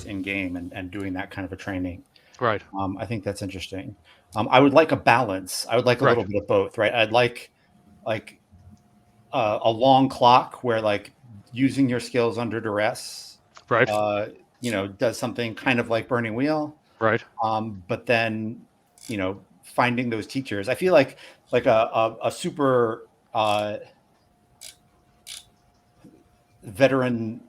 in game and doing that kind of a training. Right. I think that's interesting. I would like a balance. I would like a Right. little bit of both, right? I'd like a long clock where like using your skills under duress, Right. uh, does something kind of like Burning Wheel. Right. But then, finding those teachers. I feel like a super veteran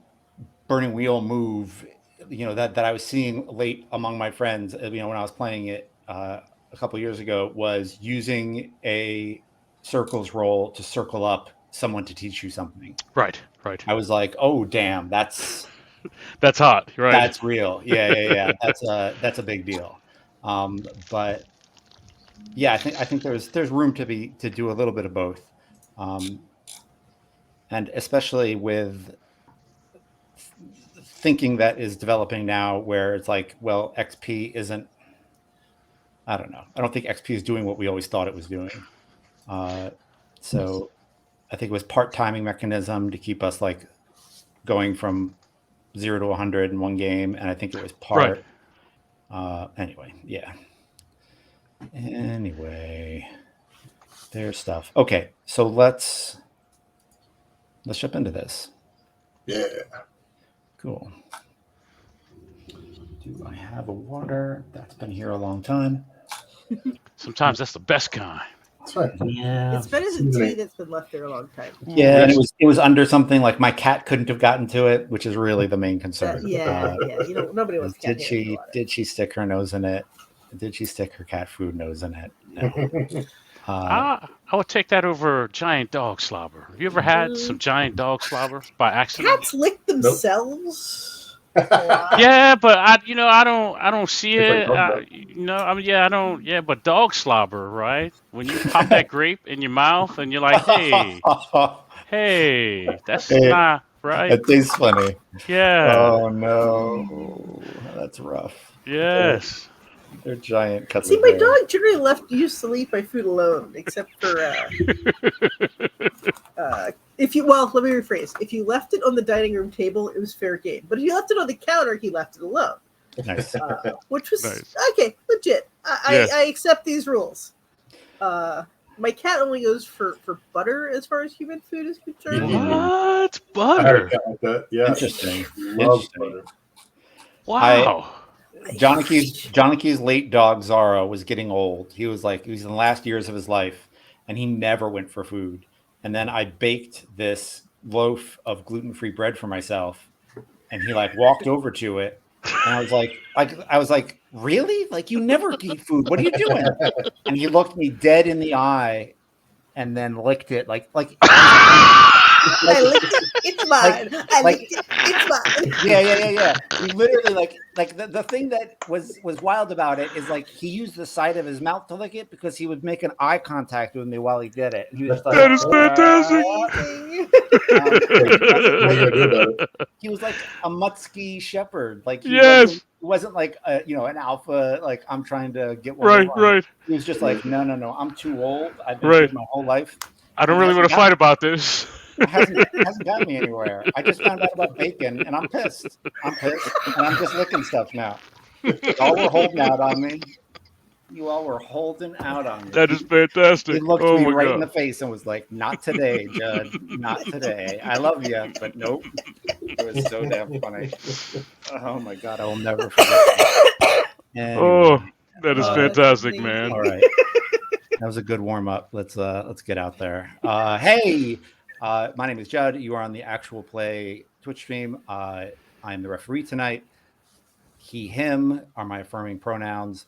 Burning Wheel move, that I was seeing late among my friends, when I was playing it a couple of years ago, was using a circles roll to circle up someone to teach you something. Right. Right. I was like, oh damn, That's hot. Right. that's real. Yeah. That's a big deal. But yeah, I think there's room to do a little bit of both, um, and especially with thinking that is developing now, where it's like, well, XP isn't. I don't know. I don't think XP is doing what we always thought it was doing. Uh, so I think it was part timing mechanism to keep us like going from 0 to 100 in one game, and I think it was Right. part. Anyway, yeah. Anyway, there's stuff. Okay, so let's jump into this. Yeah. Cool. Do I have a water? That's been here a long time. Sometimes that's the best kind. That's right. Yeah. It's better than tea that's been left there a long time. Yeah, and it was under something like my cat couldn't have gotten to it, which is really the main concern. Yeah. Nobody wants cat hair. Did she stick her nose in it? Did she stick her cat food nose in it? No. I would take that over giant dog slobber. Have you ever had some giant dog slobber by accident? Cats lick themselves. Yeah, but I don't see it. I don't. Yeah, but dog slobber, right? When you pop that grape in your mouth and you're like, hey, that's not right. That tastes funny. Yeah. Oh no, that's rough. Yes. They're giant cuts. See, my dog generally used to leave my food alone, except for let me rephrase. If you left it on the dining room table, it was fair game. But if you left it on the counter, he left it alone. Nice. Which was nice. Okay, legit. I accept these rules. My cat only goes for butter as far as human food is concerned. What? Butter? Like that. Yeah. Interesting. Butter. Wow. Johnny's late dog Zara was getting old. He was in the last years of his life, and he never went for food. And then I baked this loaf of gluten-free bread for myself, and he like walked over to it, and I was like, really? Like, you never eat food? What are you doing? And he looked me dead in the eye, and then licked it like. I licked it. It's mine. I licked it. It's mine. Yeah. He literally like the thing that was wild about it is like he used the side of his mouth to lick it because he would make an eye contact with me while he did it. And he was like, that is fantastic. He was like a musky shepherd. Like he wasn't like an alpha. Like I'm trying to get one. Right. He was just like, no. I'm too old. I've been through my whole life. I don't really want to fight about this. It hasn't gotten me anywhere. I just found out about bacon, and I'm pissed. And I'm just licking stuff now. Y'all were holding out on me. You all were holding out on me. That is fantastic. He looked me right in the face and was like, "Not today, Judd. Not today. I love you, but nope." It was so damn funny. Oh my god, I will never forget that. Anyway, that is fantastic, man. All right, that was a good warm up. Let's get out there. Hey. My name is Judd. You are on the Actual Play Twitch stream. I am the referee tonight. He, him are my affirming pronouns.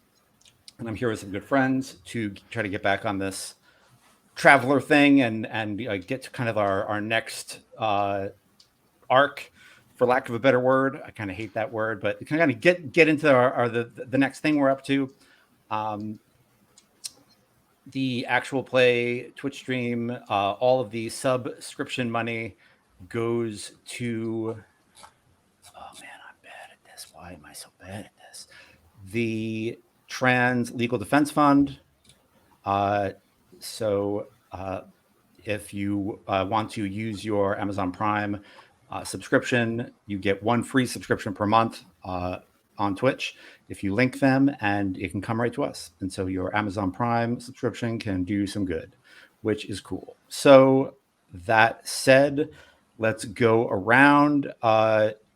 And I'm here with some good friends to try to get back on this traveler thing and get to kind of our next arc, for lack of a better word. I kind of hate that word, but kind of get into the next thing we're up to. The Actual Play Twitch stream, all of the subscription money goes to, oh man, I'm bad at this. Why am I so bad at this? The Trans Legal Defense Fund. So if you want to use your Amazon Prime subscription. You get one free subscription per month on Twitch if you link them, and it can come right to us. And so your Amazon Prime subscription can do some good, which is cool. So that said, let's go around.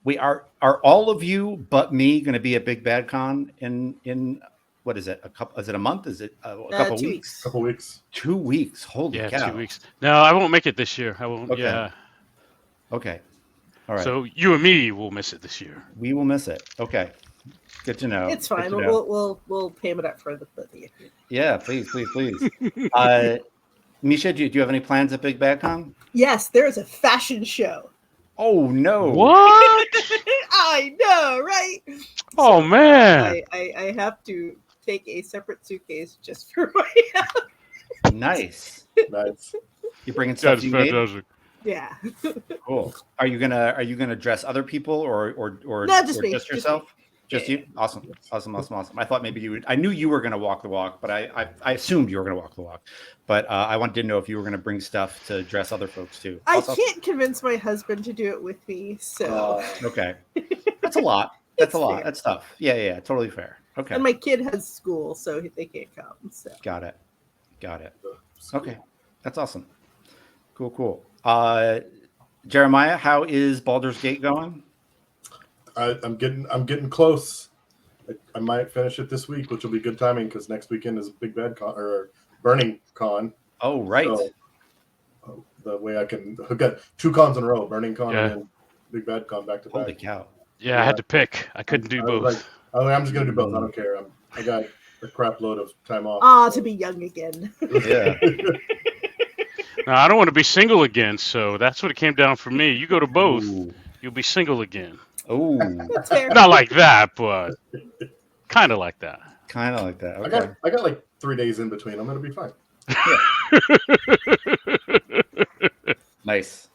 We are all of you but me going to be at Big Bad Con in what is it? Is it a month? Is it a couple 2 weeks? Couple weeks. 2 weeks. Holy cow. 2 weeks. No, I won't make it this year. I won't. Okay. Yeah. Okay. All right. So you and me will miss it this year. We will miss it. Okay. Good to know. It's fine. Good to know. We'll pay it up for the both of you. Yeah, please. Misha, do you have any plans at Big Bad Con? Yes, there is a fashion show. Oh no! What? I know, right? Oh man! I have to take a separate suitcase just for my Nice. Nice. You bringing stuff That's you made? fantastic. Yeah. Cool. Are you gonna dress other people or No, just me. just yourself? Just Yeah. you? Awesome. I thought maybe you would. I knew you were gonna walk the walk, but I assumed you were gonna walk the walk. But I wanted to know if you were gonna bring stuff to dress other folks too. I Also- can't convince my husband to do it with me, so Okay. That's a lot. That's a lot. fair. That's tough. Yeah. Totally fair. Okay. and my kid has school, so they can't come. So Got it. Okay. That's awesome. Cool. Jeremiah, how is Baldur's Gate going? I'm getting close. I might finish it this week, which will be good timing because next weekend is Big Bad Con or Burning Con. Oh, right. So, the way I can hook up 2 cons in a row, Burning Con and then Big Bad Con back to back. Holy cow. Yeah, I had to pick. I couldn't do both. I'm just gonna do both. I don't care. I got a crap load of time off. to be young again. Yeah. No, I don't want to be single again, so that's what it came down for me. You go to both, Ooh. you'll be single again. Oh, That's fair. Not like that, but kind of like that. kind of like that. Okay. I got like 3 days in between. I'm gonna be fine. Nice.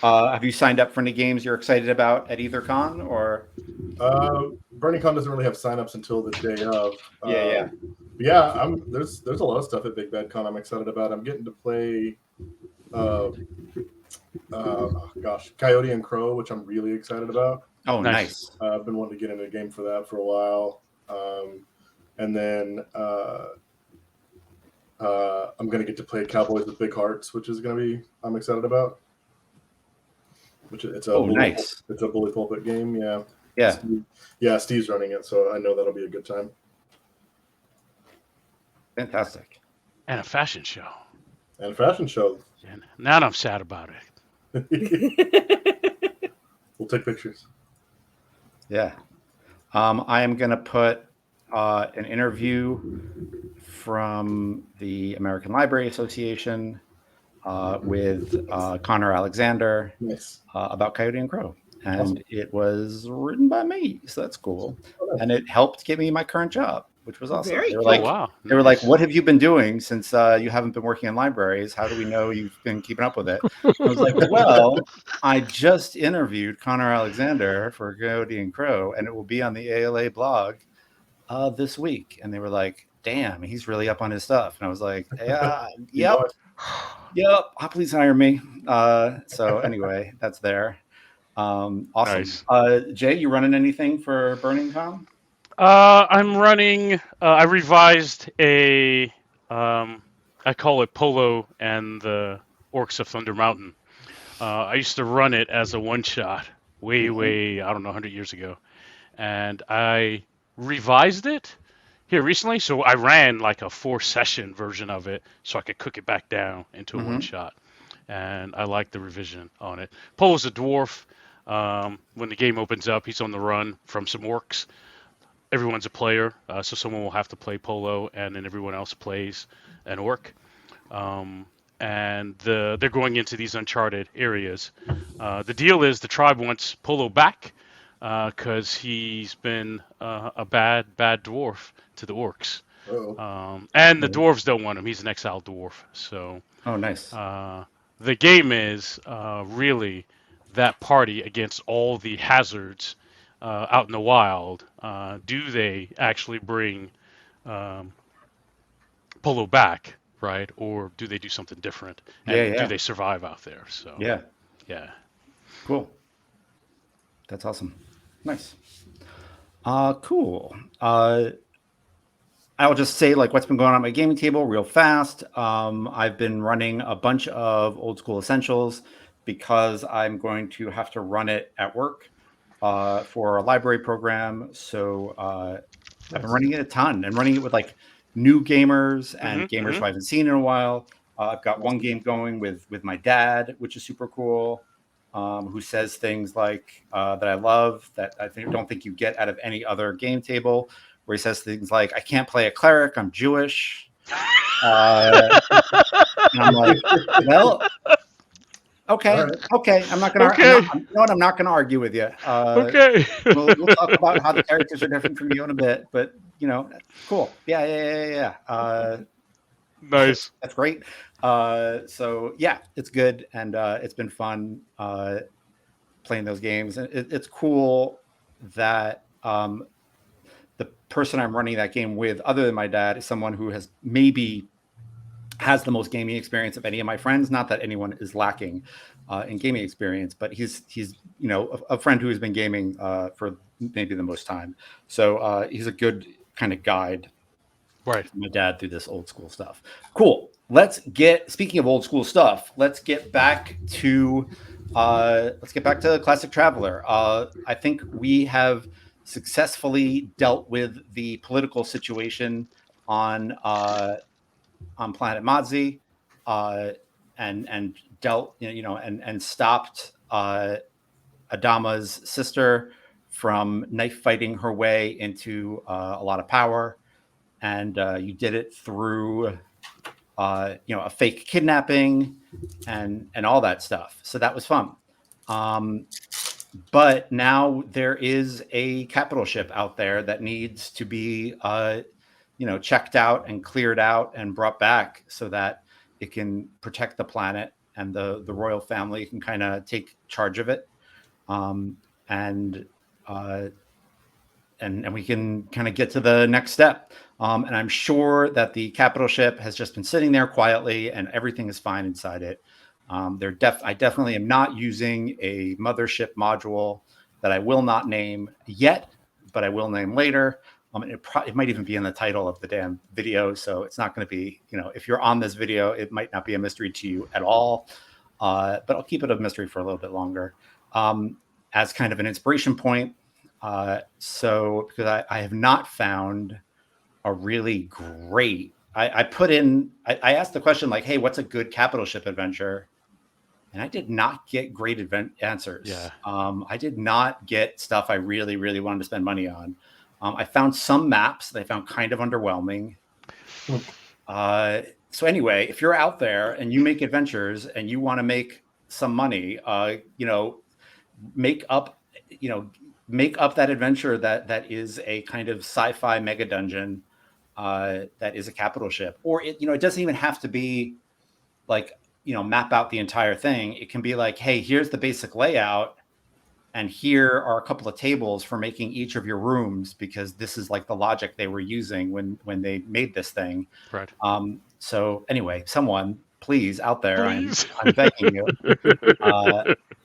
Have you signed up for any games you're excited about at either con or? Burning Con doesn't really have signups until the day of. Yeah. Yeah, there's a lot of stuff at Big Bad Con I'm excited about. I'm getting to play Coyote and Crow, which I'm really excited about. Oh, nice. I've been wanting to get into a game for that for a while. And then I'm going to get to play Cowboys with Big Hearts, which is going to be I'm excited about. It's a nice. It's a bully pulpit game. Yeah. Yeah. Steve's running it, so I know that'll be a good time. Fantastic. And a fashion show. And a fashion show. And now I'm sad about it. We'll take pictures. Yeah. I am going to put an interview from the American Library Association with Connor Alexander Nice. about Coyote and Crow. And Awesome. it was written by me, so that's cool. And it helped get me my current job, which was awesome. Very They were cool. like, Wow. They were like, "What have you been doing since you haven't been working in libraries? How do we know you've been keeping up with it?" I was like, "Well, I just interviewed Connor Alexander for Coyote and Crow, and it will be on the ALA blog this week." And they were like, "Damn, he's really up on his stuff." And I was like, "Yeah, yep. Please hire me." So anyway, that's there. Awesome. Nice. Jay, you running anything for Burning Con? I'm running. I revised a. I call it Polo and the Orcs of Thunder Mountain. I used to run it as a one-shot way, I don't know, 100 years ago, and I revised it here recently. So I ran like a 4-session version of it, so I could cook it back down into a one-shot. And I like the revision on it. Polo's a dwarf. When the game opens up, he's on the run from some orcs. Everyone's a player, so someone will have to play Polo, and then everyone else plays an orc. And they're going into these uncharted areas. The deal is the tribe wants Polo back because he's been a bad dwarf to the orcs. And the dwarves don't want him. He's an exiled dwarf. So Nice. the game is really that party against all the hazards out in the wild. Do they actually bring Polo back, right? Or do they do something different? And do they survive out there? So yeah. Cool. That's awesome. Nice. Cool. I'll just say like what's been going on at my gaming table real fast. I've been running a bunch of Old School Essentials because I'm going to have to run it at work for a library program. So I've been running it a ton and running it with like new gamers and gamers who I haven't seen in a while. I've got one game going with my dad, which is super cool. Who says things like that I love that I don't think you get out of any other game table, where he says things like, I can't play a cleric, I'm Jewish. And I'm like, well, okay. I'm not going to, I'm not going to argue with you. We'll talk about how the characters are different from you in a bit, but cool. Yeah. Nice. That's great. So yeah, it's good. And it's been fun playing those games. And it's cool that the person I'm running that game with, other than my dad, is someone who has the most gaming experience of any of my friends. Not that anyone is lacking in gaming experience, but he's a friend who has been gaming for maybe the most time. So he's a good kind of guide. Right. My dad through this old school stuff. Cool. Speaking of old school stuff, let's get back to Classic Traveler. I think we have successfully dealt with the political situation on Planet Madzi, and dealt, and stopped Adama's sister from knife fighting her way into a lot of power. And you did it through, a fake kidnapping and all that stuff. So that was fun. But now there is a capital ship out there that needs to be, checked out and cleared out and brought back so that it can protect the planet and the royal family can kind of take charge of it. And we can kind of get to the next step. And I'm sure that the capital ship has just been sitting there quietly and everything is fine inside it. I definitely am not using a Mothership module that I will not name yet, but I will name later. It might even be in the title of the damn video. So it's not going to be, if you're on this video, it might not be a mystery to you at all. But I'll keep it a mystery for a little bit longer as kind of an inspiration point. So because I have not found a really great, I asked the question like, hey, what's a good capital ship adventure? And I did not get great answers. Yeah. I did not get stuff I really, really wanted to spend money on. I found some maps that I found kind of underwhelming. So anyway, if you're out there and you make adventures and you want to make some money, make up that adventure that is a kind of sci-fi mega dungeon that is a capital ship, or it doesn't even have to be like, map out the entire thing. It can be like, hey, here's the basic layout and here are a couple of tables for making each of your rooms, because this is like the logic they were using when they made this thing. Right. So anyway, someone please out there, Please. I'm begging you.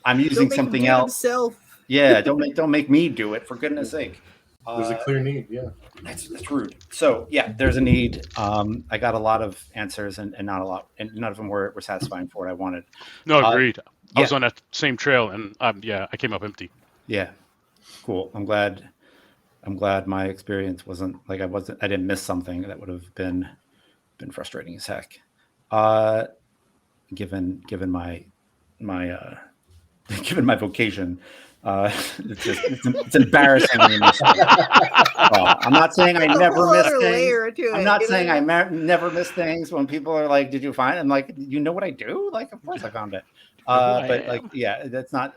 I'm using something else. Himself. Yeah, don't make me do it, for goodness sake. There's a clear need. Yeah, that's rude. So yeah, there's a need. I got a lot of answers and not a lot, and none of them were satisfying for what I wanted. No, agreed. I was on that same trail, and I came up empty. Yeah, cool. I'm glad my experience wasn't like I didn't miss something that would have been frustrating as heck. Given my given my vocation. It's embarrassing. I'm not saying I never miss things. I'm not saying I never miss things when people are like, "Did you find?" I'm like, "You know what I do?" Like, of course I found it. But like, yeah, that's not.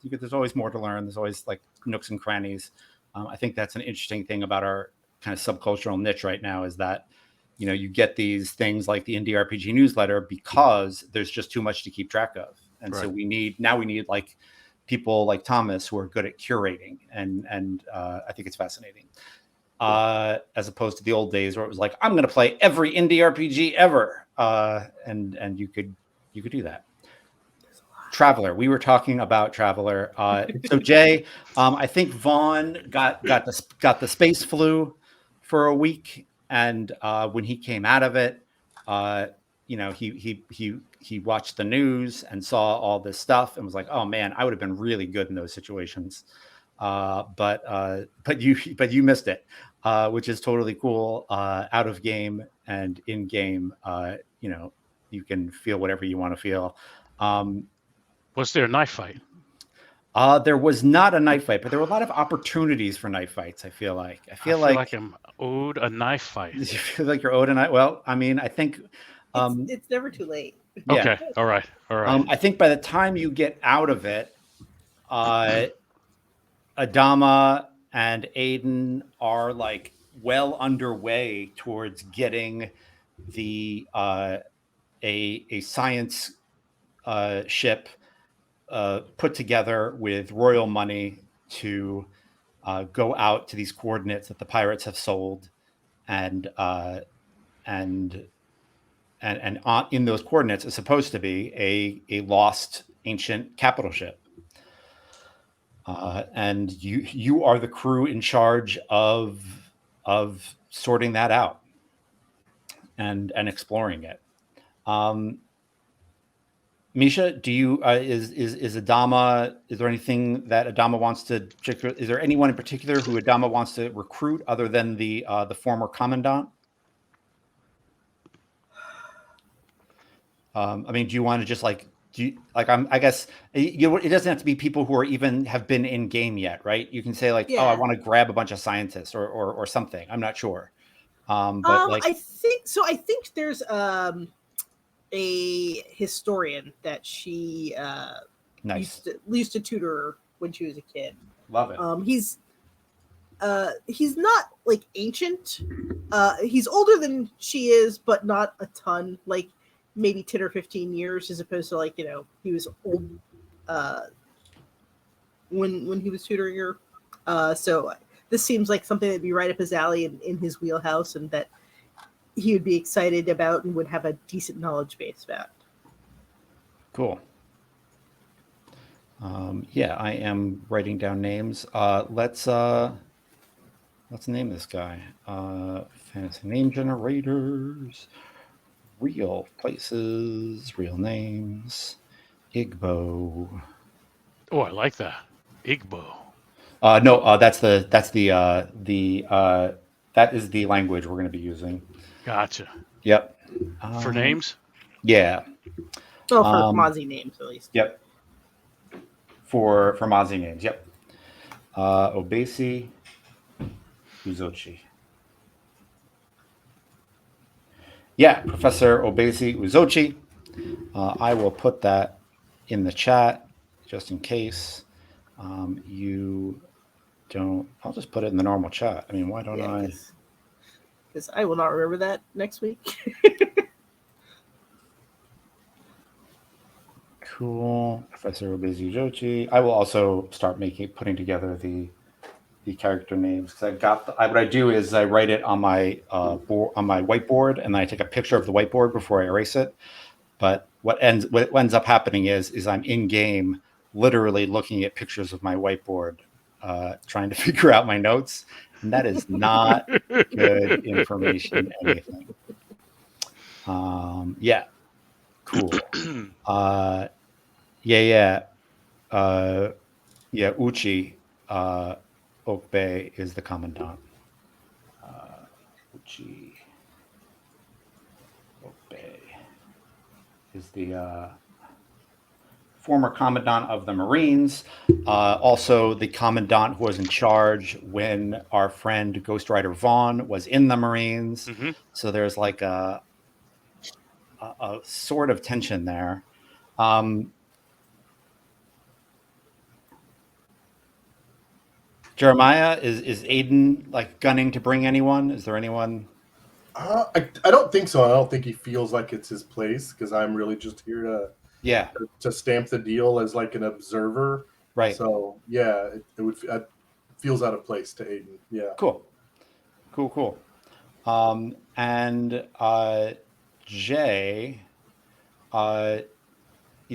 There's always more to learn. There's always like nooks and crannies. I think that's an interesting thing about our kind of subcultural niche right now is that you get these things like the Indie RPG newsletter because there's just too much to keep track of, and so we need like people like Thomas who are good at curating, and I think it's fascinating, as opposed to the old days where it was like, I'm going to play every indie RPG ever, and you could do that. Traveler. We were talking about Traveler. So Jay, I think Vaughn got the space flu for a week, and when he came out of it, he watched the news and saw all this stuff and was like, "Oh man, I would have been really good in those situations." But you missed it, which is totally cool. Out of game and in game, you can feel whatever you want to feel. Was there a knife fight? There was not a knife fight, but there were a lot of opportunities for knife fights. I feel like I feel like I'm owed a knife fight. You feel like you're owed a knife. Well, I mean, I think it's never too late. Yeah. Okay, all right. I think by the time you get out of it, Adama and Aiden are like well underway towards getting the a science ship put together with royal money to go out to these coordinates that the pirates have sold, and in those coordinates is supposed to be a lost ancient capital ship. And you are the crew in charge of sorting that out and exploring it. Misha, do you is Adama? Is there anything that Adama wants to? Is there anyone in particular who Adama wants to recruit other than the former commandant? I mean, do you want to just I guess it doesn't have to be people who are even have been in game yet, right? You can say like, Yeah. oh, I want to grab a bunch of scientists or something. I'm not sure. But I think so. I think there's a historian that she nice. used to tutor her when she was a kid. Love it. He's not like ancient. He's older than she is, but not a ton. Like maybe 10 or 15 years, as opposed to he was old when he was tutoring her. So this seems like something that'd be right up his alley and in his wheelhouse, and that he would be excited about and would have a decent knowledge base about. Cool. Yeah, I am writing down names. Let's name this guy. Fantasy name generators, real places, real names. Igbo. Oh, I like that. Igbo. No, that is the language we're going to be using. Gotcha. Yep. For names? Yeah. Well, for Mozzie names, at least. Yep. For Mozzie names, yep. Obesi Uzochi. Yeah, Professor Obesi Uzochi. I will put that in the chat just in case you don't. I'll just put it in the normal chat. I mean, why don't I? Because I will not remember that next week. Cool. Professor Obesi Uzochi. I will also start putting together the character names, because what I do is I write it on my on my whiteboard, and then I take a picture of the whiteboard before I erase it. But what ends up happening is I'm in game, literally looking at pictures of my whiteboard, trying to figure out my notes, and that is not good information. Anything. Yeah. Cool. Yeah. Uchi. Oak Bay is the commandant. Uchi Oak Bay is the former commandant of the Marines. Also, the commandant who was in charge when our friend Ghost Rider Vaughn was in the Marines. Mm-hmm. So there's like a sort of tension there. Jeremiah, is Aiden like gunning to bring anyone? Is there anyone? I don't think so. I don't think he feels like it's his place, because I'm really just here to stamp the deal as like an observer. Right. So yeah, it feels out of place to Aiden. Yeah. Cool. And Jay,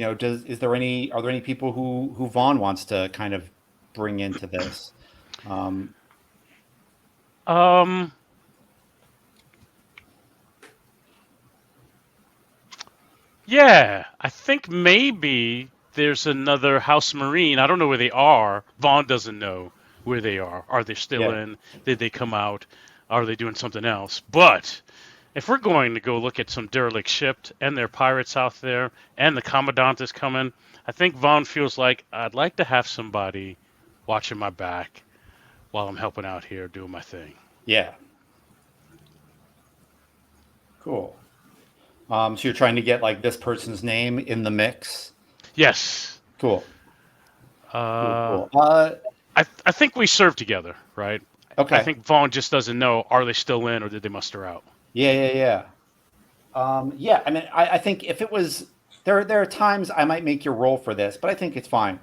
are there any people who Vaughn wants to kind of bring into this? Um, yeah, I think maybe there's another House Marine. I don't know where they are. Vaughn doesn't know where they are. Are they still Yeah. in? Did they come out? Are they doing something else? But if we're going to go look at some derelict ships and their pirates out there, and the Commandant is coming, I think Vaughn feels like I'd like to have somebody watching my back while I'm helping out here doing my thing. Yeah. Cool. So you're trying to get like this person's name in the mix. Yes. Cool. Uh, Cool. I think we serve together, right? I Okay. think Vaughn just doesn't know, are they still in or did they muster out? Yeah. Yeah. I mean, I think if it was there are times I might make your roll for this, but I think it's fine.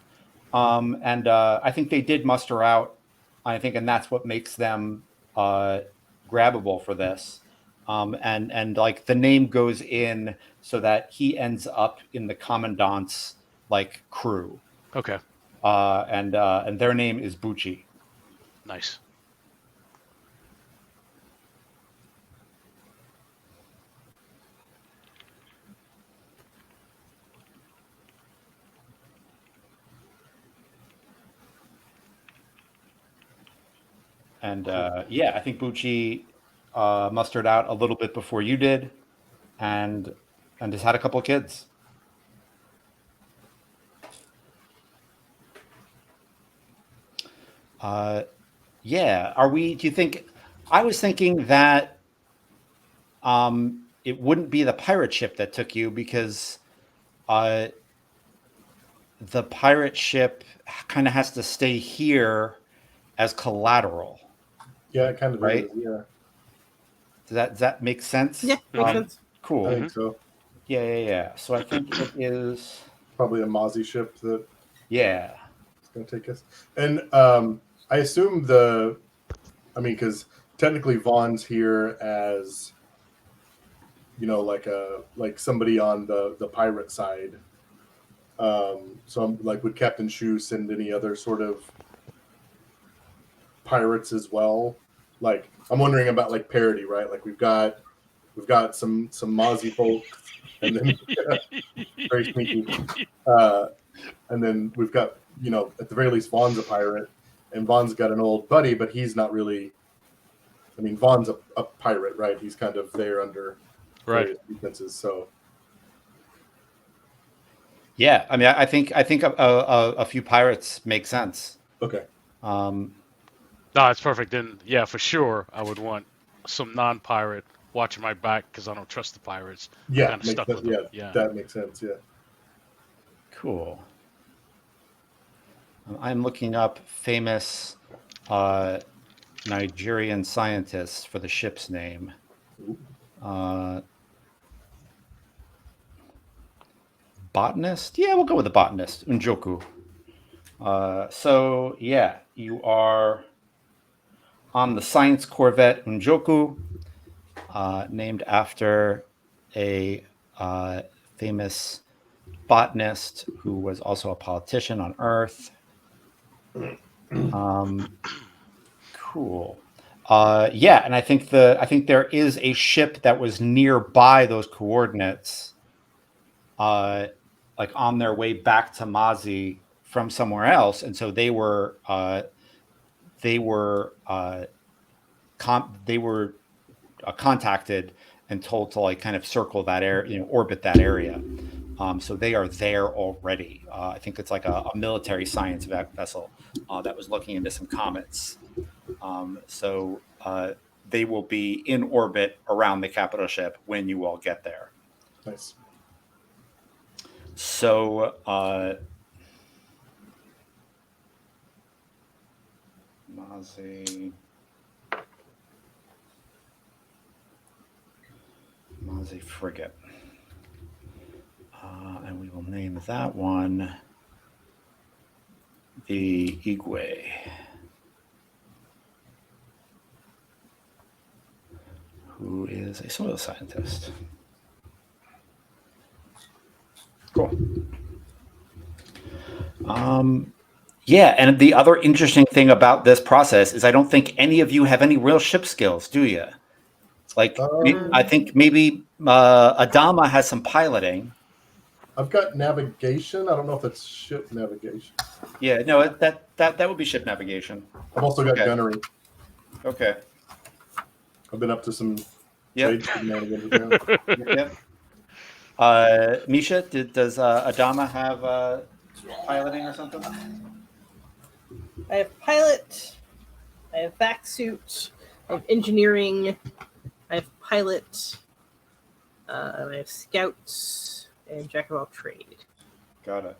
And I think they did muster out. I think, and that's what makes them grabbable for this. And like the name goes in so that he ends up in the commandant's like crew. Okay, And their name is Bucci. nice. And yeah, I think Bucci mustered out a little bit before you did, and has had a couple of kids. Yeah, are we? Do you think? I was thinking that it wouldn't be the pirate ship that took you because uh, the pirate ship kind of has to stay here as collateral, Yeah, it kind of right? is. Yeah, Does that make sense? Yeah, makes sense. Cool. I think so. Yeah. So I think it is. Probably a Mozzie ship that Yeah. is going to take us. And I assume because technically Vaughn's here as, like somebody on the pirate side. So I'm like, would Captain Shu send any other sort of pirates as well? Like, I'm wondering about like parity, right? Like we've got some Mozzie folks, and then very sneaky. And then we've got, at the very least, Vaughn's a pirate, and Vaughn's got an old buddy, but he's not really. I mean, Vaughn's a pirate, right? He's kind of there under Right. various defenses. So Yeah, I mean, I think a few pirates make sense. okay, Um, No, it's perfect. And yeah, for sure, I would want some non-pirate watching my back because I don't trust the pirates. yeah, Kind of makes stuck sense. with them. Yeah, that makes sense. Yeah, cool. I'm looking up famous Nigerian scientists for the ship's name. Botanist? Yeah, we'll go with the botanist, Njoku. So, yeah, you are on the science corvette Njoku, named after a famous botanist who was also a politician on Earth. Cool. Yeah, and I think there is a ship that was nearby those coordinates, like on their way back to Mazi from somewhere else, and so they were contacted and told to like kind of circle that area, orbit that area. So they are there already. I think it's like a military science vessel that was looking into some comets. So they will be in orbit around the capital ship when you all get there. nice. So Mazi frigate. And we will name that one the Igwe. Who is a soil scientist. Cool. Yeah, and the other interesting thing about this process is I don't think any of you have any real ship skills, do you? It's like I think maybe Adama has some piloting. I've got navigation. I don't know if that's ship navigation. Yeah, no, that would be ship navigation. I've also got gunnery. Okay. I've been up to some Yep. trade shenanigans. Yep. Misha, does Adama have piloting or something? I have pilot. I have vac suit. I have engineering. I have pilot. I have scouts and jack of all trade. Got it.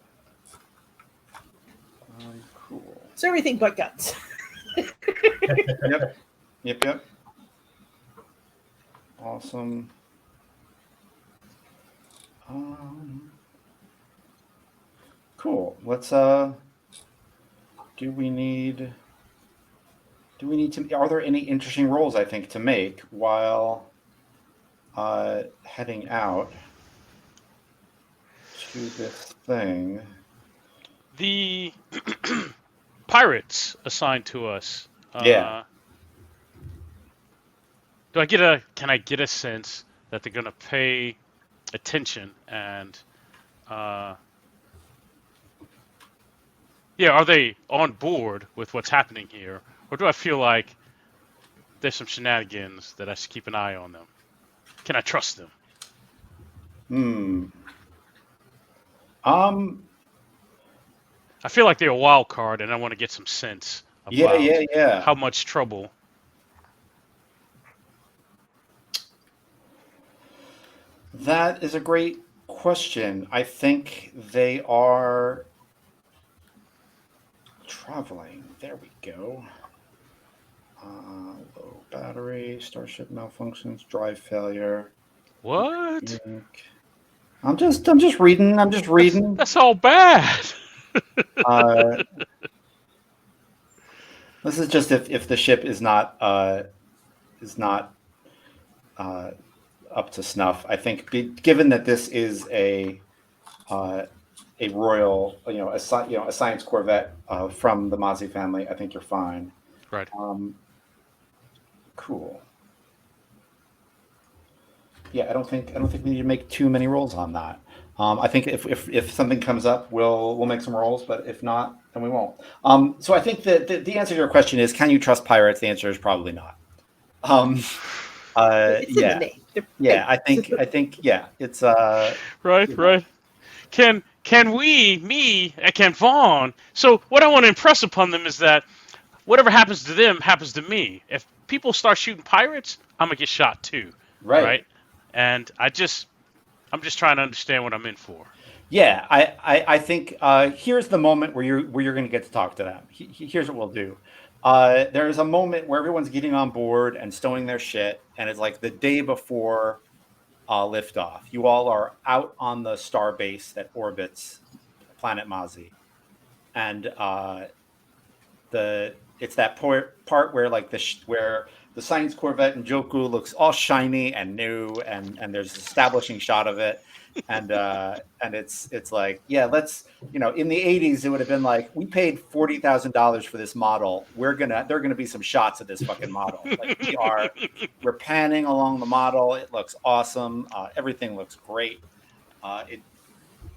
Cool. So everything but guns. Yep. Awesome. Cool. Let's do we need to, are there any interesting rolls I think to make while heading out to this thing? The pirates assigned to us. Yeah. Can I get a sense that they're gonna pay attention and are they on board with what's happening here, or do I feel like there's some shenanigans that I should keep an eye on them? Can I trust them? I feel like they're a wild card, and I want to get some sense about how much trouble. That is a great question. I think they are traveling. There we go. Low battery, starship malfunctions, drive failure. What? I'm just reading. That's all bad. This is just if the ship is not up to snuff. I think given that this is a royal, a science corvette from the Mozzie family, I think you're fine. Right. Cool. Yeah, I don't think we need to make too many rolls on that. I think if something comes up, we'll make some rolls, but if not, then we won't. So I think that the answer to your question is, can you trust pirates? The answer is probably not. It's in the name. Yeah, I think it's right. Can Vaughn. So what I want to impress upon them is that whatever happens to them happens to me. If people start shooting pirates, I'm gonna get shot too. Right? And I'm just trying to understand what I'm in for. Yeah, I think here's the moment where you're going to get to talk to them. Here's what we'll do. There's a moment where everyone's getting on board and stowing their shit, and it's like the day before liftoff. You all are out on the star base that orbits planet Mozzie, and it's that part where like where the science corvette in Joku looks all shiny and new, and there's an establishing shot of it, and it's like, yeah, let's, in the 80s it would have been like, we paid $40,000 for this model. There are gonna be some shots of this fucking model. Like we're panning along the model. It looks awesome. Everything looks great.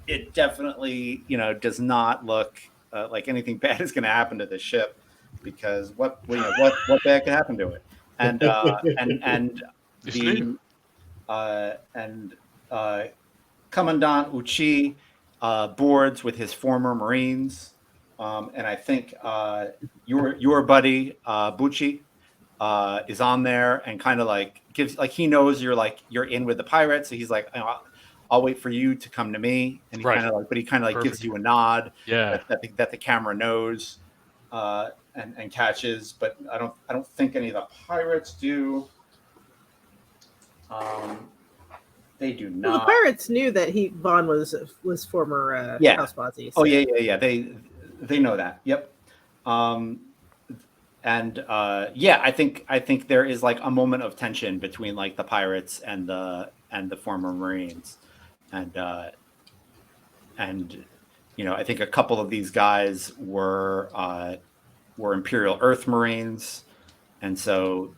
It definitely does not look like anything bad is going to happen to this ship, because what bad could happen to it? And Commandant Uchi boards with his former Marines, and I think your buddy Bucci is on there and kind of like gives, like, he knows you're in with the pirates, so he's like, I'll wait for you to come to me, and he kind of gives you a nod, that the camera knows and catches, but I don't think any of the pirates do. They do not. Well, the pirates knew that Vaughn was former House Mozzie. So. Oh yeah. They know that. Yep. I think there is like a moment of tension between like the pirates and the former Marines, and I think a couple of these guys were Imperial Earth Marines, and so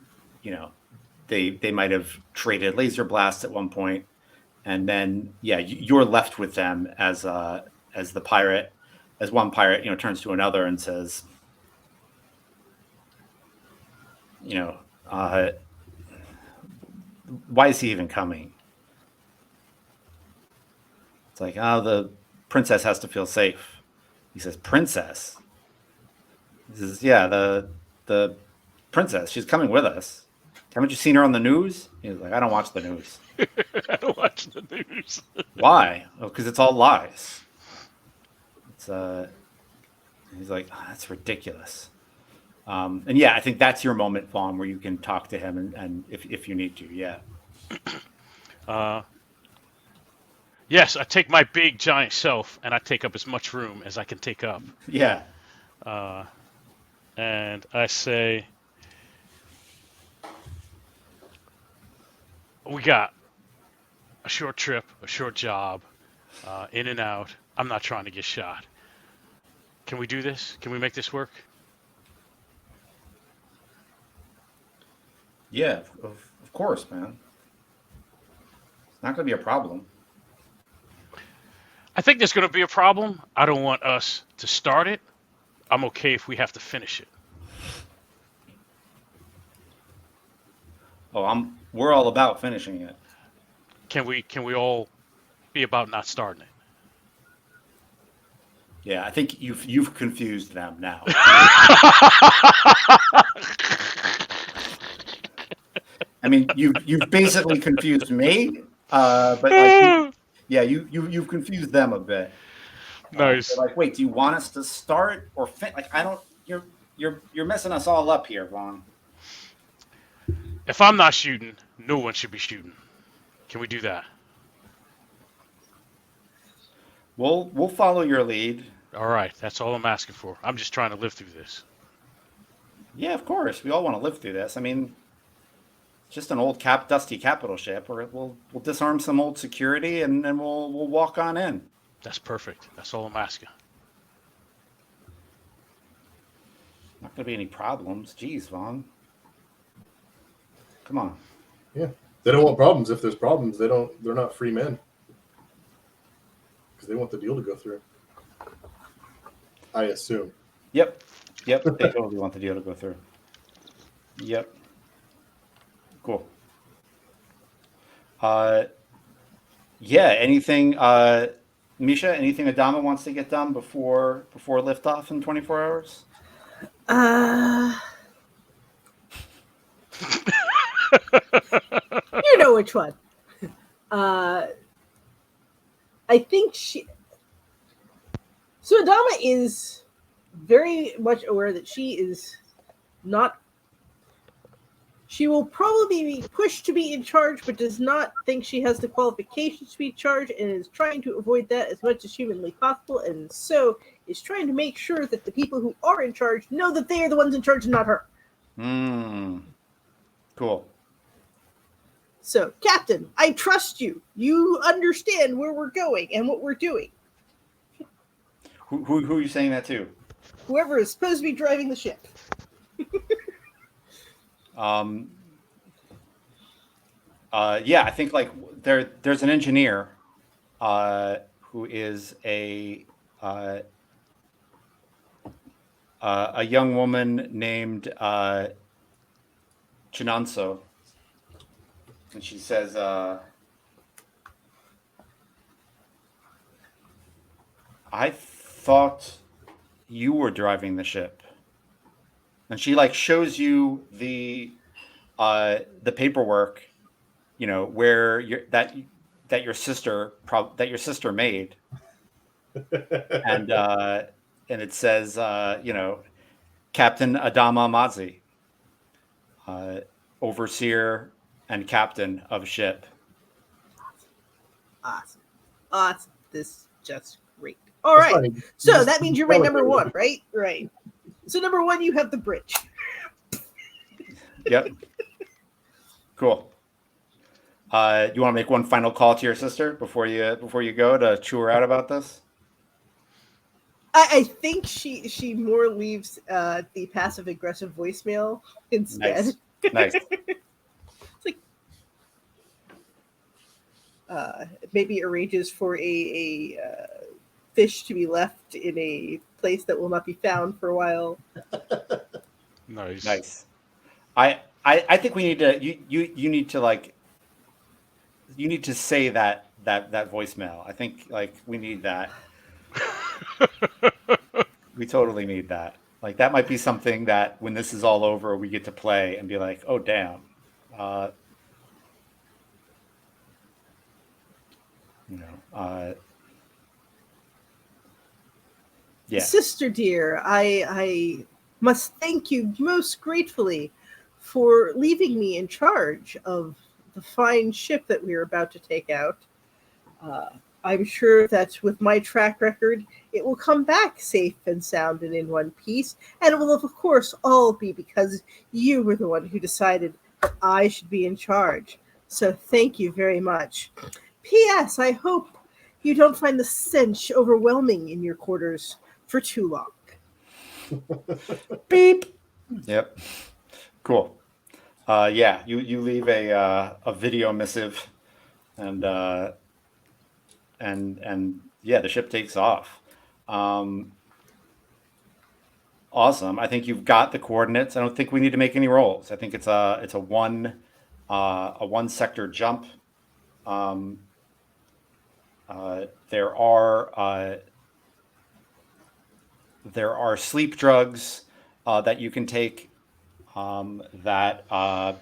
they might have traded laser blasts at one point, and then you're left with them as the pirate, as one pirate turns to another and says, why is he even coming? It's like, oh, the princess has to feel safe. He says, princess? He says, yeah, the princess, she's coming with us. Haven't you seen her on the news? He's like, I don't watch the news. I don't watch the news. Why? Oh, because it's all lies. It's he's like, oh, that's ridiculous. And I think that's your moment, Vaughn, where you can talk to him and if you need to, yeah. Yes, I take my big giant self and I take up as much room as I can take up. Yeah. And I say, we got a short trip, a short job, in and out. I'm not trying to get shot. Can we do this? Can we make this work? Yeah, of course, man. It's not going to be a problem. I think there's going to be a problem. I don't want us to start it. I'm okay if we have to finish it. Oh, we're all about finishing it. Can we all be about not starting it? Yeah, I think you've confused them now. I mean, you've basically confused me, but like, you've confused them a bit. Nice. Like, wait, do you want us to start or like? I don't. You're messing us all up here, Vaughn. If I'm not shooting, no one should be shooting. Can we do that? We'll follow your lead. All right, that's all I'm asking for. I'm just trying to live through this. Yeah, of course. We all want to live through this. I mean, it's just an old dusty capital ship. We'll disarm some old security and then we'll walk on in. That's perfect. That's all I'm asking. Not going to be any problems. Jeez, Vaughn. Come on. Yeah, they don't want problems. If there's problems, they're not free men because they want the deal to go through. I assume. Yep. They totally want the deal to go through. Yep. Cool. Anything, Misha? Anything Adama wants to get done before liftoff in 24 hours? You know which one. I think So Adama is very much aware that she is not. She will probably be pushed to be in charge, but does not think she has the qualifications to be in charge, and is trying to avoid that as much as humanly possible, and so is trying to make sure that the people who are in charge know that they are the ones in charge and not her. Cool. So, Captain, I trust you. You understand where we're going and what we're doing. Who are you saying that to? Whoever is supposed to be driving the ship. I think like there's an engineer who is a young woman named Chinanso, and she says, I thought you were driving the ship. And she like shows you the paperwork, where that your sister made, and it says, Captain Adama Mazi, overseer and captain of ship. Awesome. This is just great. All right. Funny. So that means you're my number one, right? Right. So number one, you have the bridge. Yep. Cool. You want to make one final call to your sister before you go to chew her out about this? I think she more leaves the passive aggressive voicemail instead. Nice. It's like maybe arranges for a fish to be left in a place that will not be found for a while. Nice. I think we need to you need to like you need to say that voicemail. I think like we need that. We totally need that. Like that might be something that when this is all over, we get to play and be like, oh damn, uh, you know, yeah, Sister dear, I must thank you most gratefully for leaving me in charge of the fine ship that we are about to take out. Uh, I'm sure that with my track record, it will come back safe and sound and in one piece, and it will, of course, all be because you were the one who decided that I should be in charge. So thank you very much. P.S. I hope you don't find the stench overwhelming in your quarters for too long. beep. Yep, cool. Yeah, you leave a video missive, and and yeah, the ship takes off. Um, awesome. I think you've got the coordinates. I don't think we need to make any rolls. I think it's a one sector jump. Um, there are sleep drugs that you can take that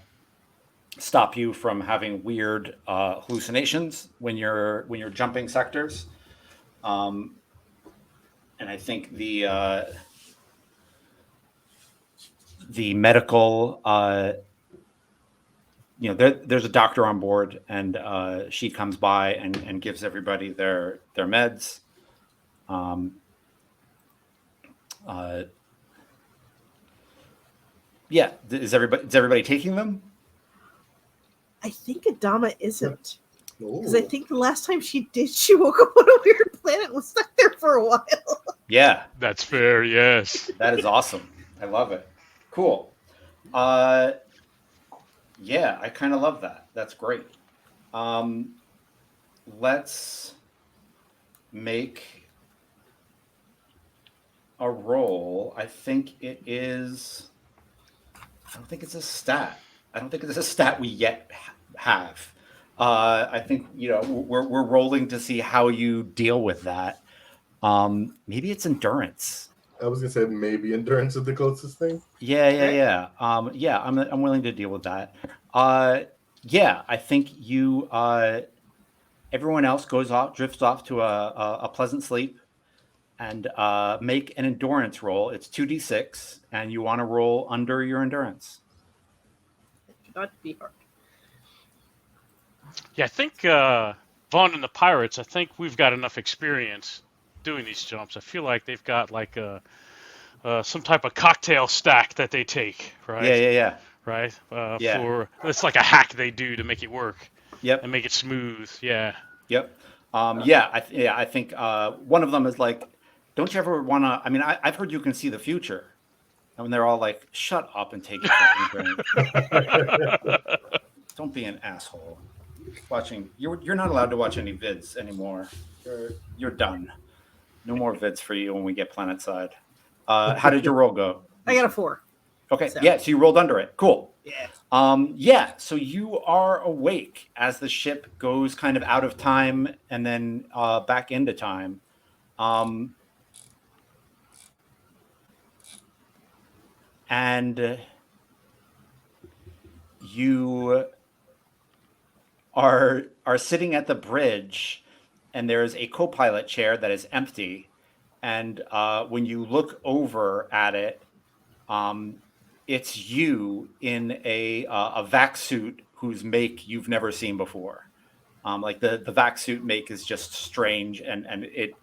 stop you from having weird hallucinations when you're jumping sectors. Um, and I think the medical, there's a doctor on board, and she comes by and gives everybody their meds. Um, uh, yeah, is everybody taking them? I think Adama isn't. Ooh. Because I think the last time she did, she woke up on a weird planet and was stuck there for a while. Yeah, That's fair. Yes. that is awesome. I love it. Cool. Yeah, I kind of love that. That's great. Let's make a roll. I think it is. I don't think it's a stat. I don't think it's a stat we yet have. I think we're rolling to see how you deal with that. Maybe it's endurance. I was gonna say maybe endurance is the closest thing. Yeah. Yeah, I'm willing to deal with that. Yeah, I think you. Everyone else drifts off to a pleasant sleep, and make an endurance roll. It's 2d6, and you want to roll under your endurance. It should not be hard. Yeah, I think Vaughn and the Pirates. I think we've got enough experience doing these jumps. I feel like they've got like some type of cocktail stack that they take, right? Yeah. Right. Yeah. For it's like a hack they do to make it work. Yep. And make it smooth. Yeah. Yep. I think one of them is like, don't you ever want to? I mean, I've heard you can see the future, and when they're all like, "Shut up and take your fucking drink." Don't be an asshole. You're not allowed to watch any vids anymore. You're done. No more vids for you when we get Planetside. How did your roll go? I got a 4. Okay, So. yeah, so you rolled under it. Cool. Yeah. Yeah, so you are awake as the ship goes kind of out of time and then back into time. And you are sitting at the bridge, and there is a co-pilot chair that is empty. And when you look over at it, it's you in a vac suit whose make you've never seen before. Like the vac suit make is just strange, and it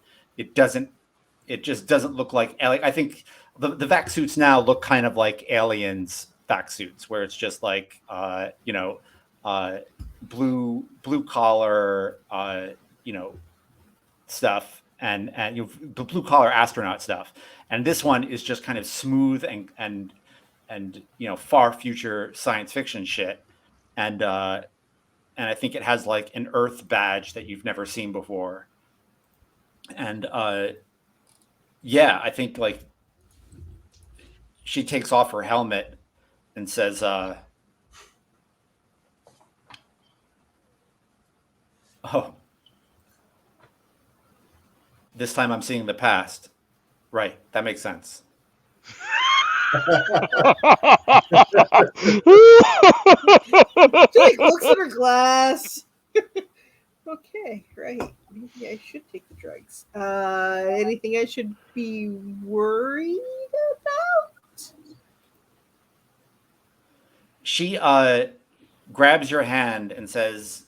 just doesn't look like I think the vac suits now look kind of like aliens vac suits, where it's just like blue collar stuff, you know, the blue collar astronaut stuff, and this one is just kind of smooth and you know, far future science fiction shit, and I think it has like an Earth badge that you've never seen before, and yeah, I think like she takes off her helmet and says, "Oh, this time I'm seeing the past. Right, that makes sense." She like looks at her glass. Okay, right. Maybe I should take the drugs. Anything I should be worried about? She grabs your hand and says,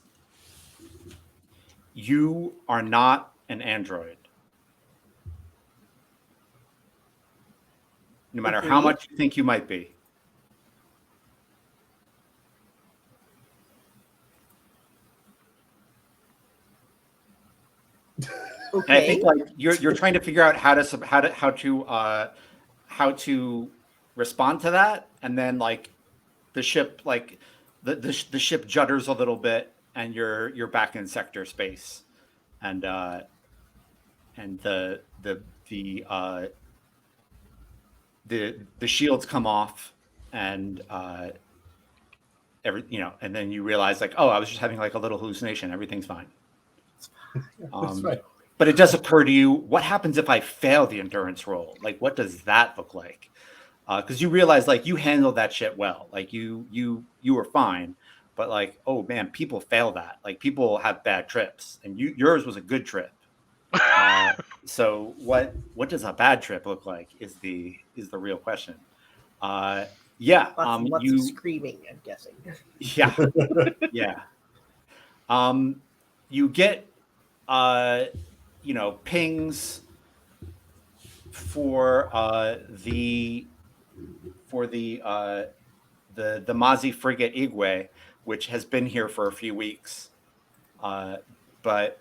"You are not an android. No matter how Agreed. much you think you might be." And I Okay. think like you're trying to figure out how to respond to that, and then like the ship like the ship judders a little bit, and you're back in sector space, and the shields come off, and you know, and then you realize like, oh, I was just having like a little hallucination. Everything's fine. That's right. But it does occur to you, what happens if I fail the endurance roll? Like, what does that look like? Because you realize like you handled that shit well. Like you were fine, but like, oh man, people fail that. Like people have bad trips, and yours was a good trip. So what does a bad trip look like is the real question. Yeah. Lots of screaming, I'm guessing. Yeah. Yeah. You get you know, pings for the Mazi frigate Igwe, which has been here for a few weeks, but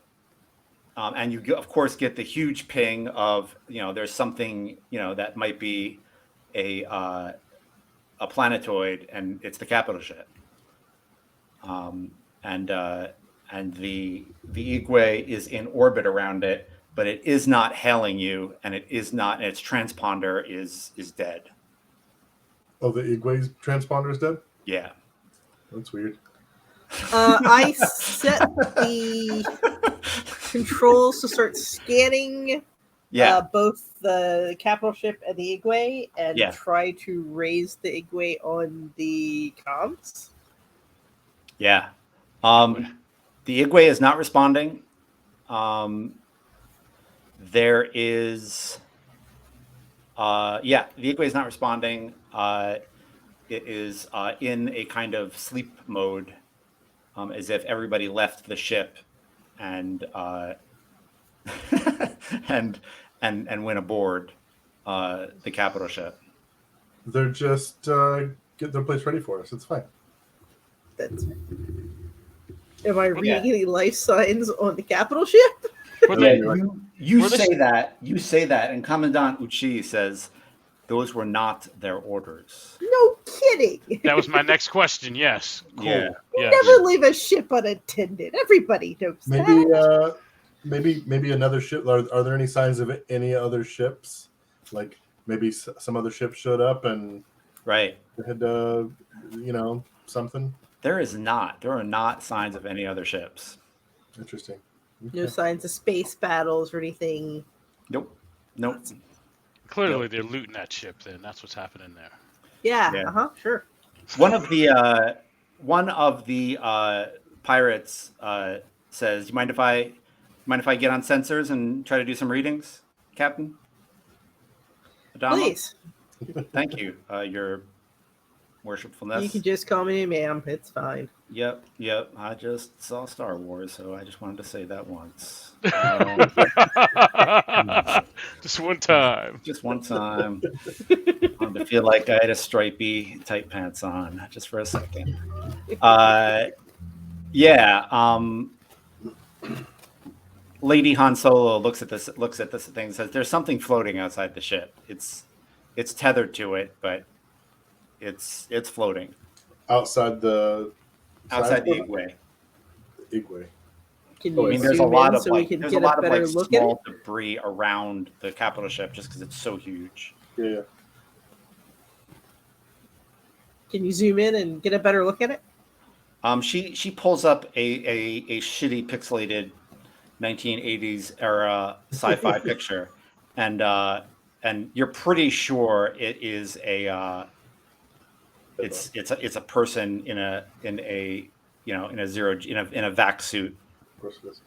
and you of course get the huge ping of, you know, there's something, you know, that might be a planetoid, and it's the capital ship, and the Igwe is in orbit around it, but it is not hailing you, and its transponder is dead. Oh, the Igwe's transponder is dead? Yeah. That's weird. I set the controls to start scanning both the capital ship and the Igwe, and try to raise the Igwe on the comms. Yeah. The Igwe is not responding. There is, the Igwe is not responding. It is in a kind of sleep mode, as if everybody left the ship and and went aboard the capital ship. They're just getting their place ready for us. It's fine. That's fine. Am I reading any life signs on the capital ship? You say that, and Commandant Uchi says those were not their orders. No kidding. That was my next question. Yes. Cool. Yeah. Yes. Never leave a ship unattended. Everybody knows that. Maybe another ship. Are there any signs of any other ships? Like maybe some other ship showed up and right had something. There are not signs of any other ships. Interesting. No Okay. signs of space battles or anything. Nope. Clearly, they're looting that ship. Then that's what's happening there. Yeah. Sure. One of the pirates says, "You mind if I get on sensors and try to do some readings, Captain?" Adama? Please. Thank you. Your worshipfulness. You can just call me ma'am. It's fine. Yep. I just saw Star Wars, so I just wanted to say that once. Just one time. Just one time. I wanted to feel like I had a stripy tight pants on just for a second. Lady Han Solo looks at this thing and says, "There's something floating outside the ship. It's tethered to it, but it's floating outside the outside the science Igway." Igway. Can I you mean, there's a zoom lot in of so we like can there's a get a lot of better like look at it? small debris around the capital ship just because it's so huge. Yeah. Can you zoom in and get a better look at it? She pulls up a shitty pixelated 1980s era sci-fi picture, and you're pretty sure it is it's a person in a vac suit, Of course it is.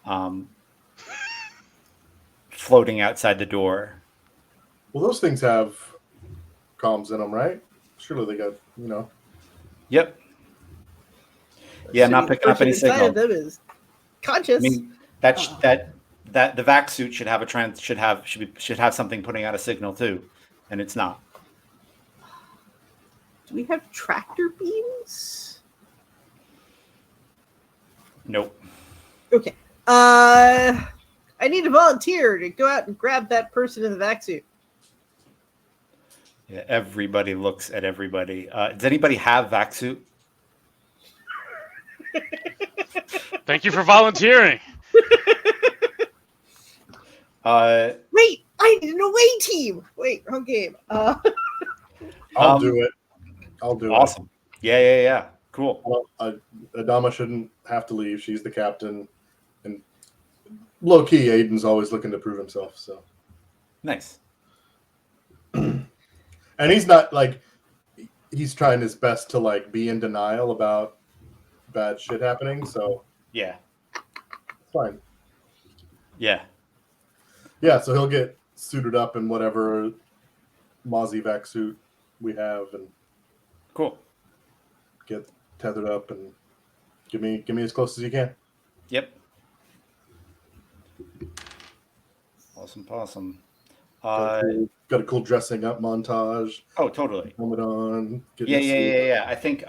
floating outside the door. Well, those things have comms in them, right? Surely they got, Yep. Yeah, I'm So not the picking up person any inside signal. of them is conscious. I mean that the vac suit should have something putting out a signal too, and it's not. Do we have tractor beams? Nope. Okay. I need a volunteer to go out and grab that person in the vac suit. Yeah, everybody looks at everybody. Does anybody have vac suit? Thank you for volunteering. Wait, I need an away team. Wait, wrong game. I'll do it. I'll do awesome. Yeah. Cool. Well, Adama shouldn't have to leave. She's the captain. And low key, Aiden's always looking to prove himself. So Nice. And he's not like, he's trying his best to like be in denial about bad shit happening. So Yeah. it's fine. Yeah. Yeah, so he'll get suited up in whatever Mozzie vac suit we have and Cool. get tethered up and give me as close as you can. Yep. Awesome. Got a cool dressing up montage. Oh, totally. Helmet on. Yeah. I think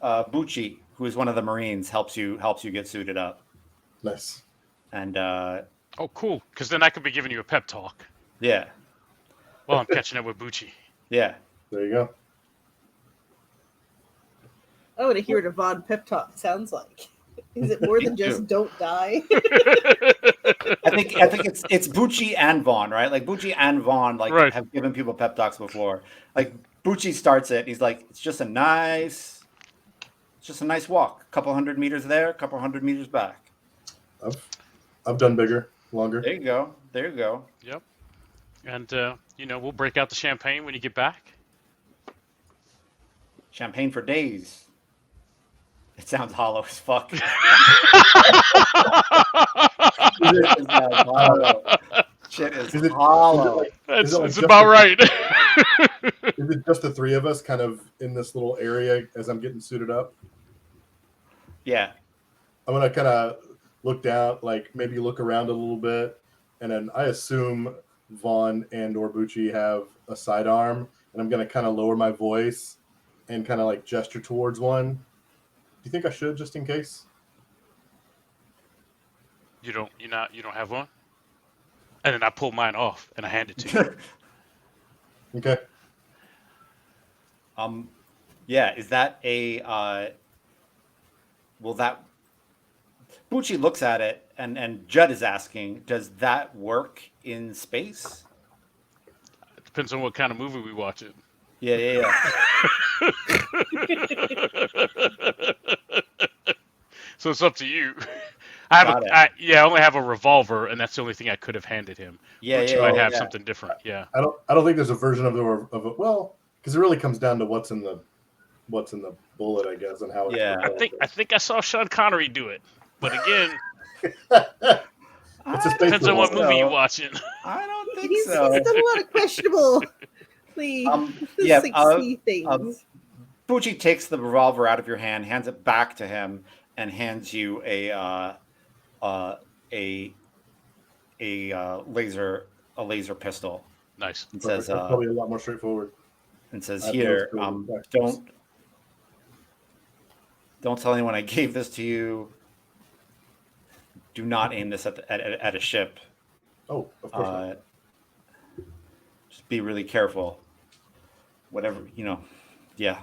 Bucci, who is one of the Marines, helps you get suited up. Nice. And Oh, cool. Because then I could be giving you a pep talk. yeah. Well, I'm catching up with Bucci. Yeah. There you go. I want to hear what a Vaughn pep talk sounds like. Is it more than just "don't die"? I think it's Bucci and Vaughn, right? Like Bucci and Vaughn Right. have given people pep talks before. Like Bucci starts it. He's like, it's just a nice walk. A couple hundred meters there, a couple hundred meters back. I've done bigger, longer. There you go. Yep. And, we'll break out the champagne when you get back. Champagne for days. It sounds hollow as fuck. Shit is hollow. That's about right. Is it just the three of us kind of in this little area as I'm getting suited up? Yeah. I'm going to kind of look down, like maybe look around a little bit. And then I assume Vaughn and or Bucci have a sidearm. And I'm going to kind of lower my voice and kind of like gesture towards one. Do you think I should, just in case? You don't have one? And then I pull mine off and I hand it to you. Okay. Yeah, is that a will that Bucci looks at it and Judd is asking, does that work in space? It depends on what kind of movie we watch it. Yeah. So it's up to you. I only have a revolver, and that's the only thing I could have handed him. Yeah, But you might have something different. Yeah. I don't think there's a version of it. Well, because it really comes down to what's in the bullet, I guess, and how. Yeah. I think I saw Sean Connery do it, but again, it's a space depends on what revolver. movie you're watching. I don't think He's so. done a lot of questionable things. Bucci takes the revolver out of your hand, hands it back to him, and hands you a laser pistol. Nice. And says, That's probably a lot more straightforward. And says, I've "Here, those two don't tell anyone I gave this to you. do not aim this at a ship. Oh, of course not. Just be really careful. Whatever, yeah.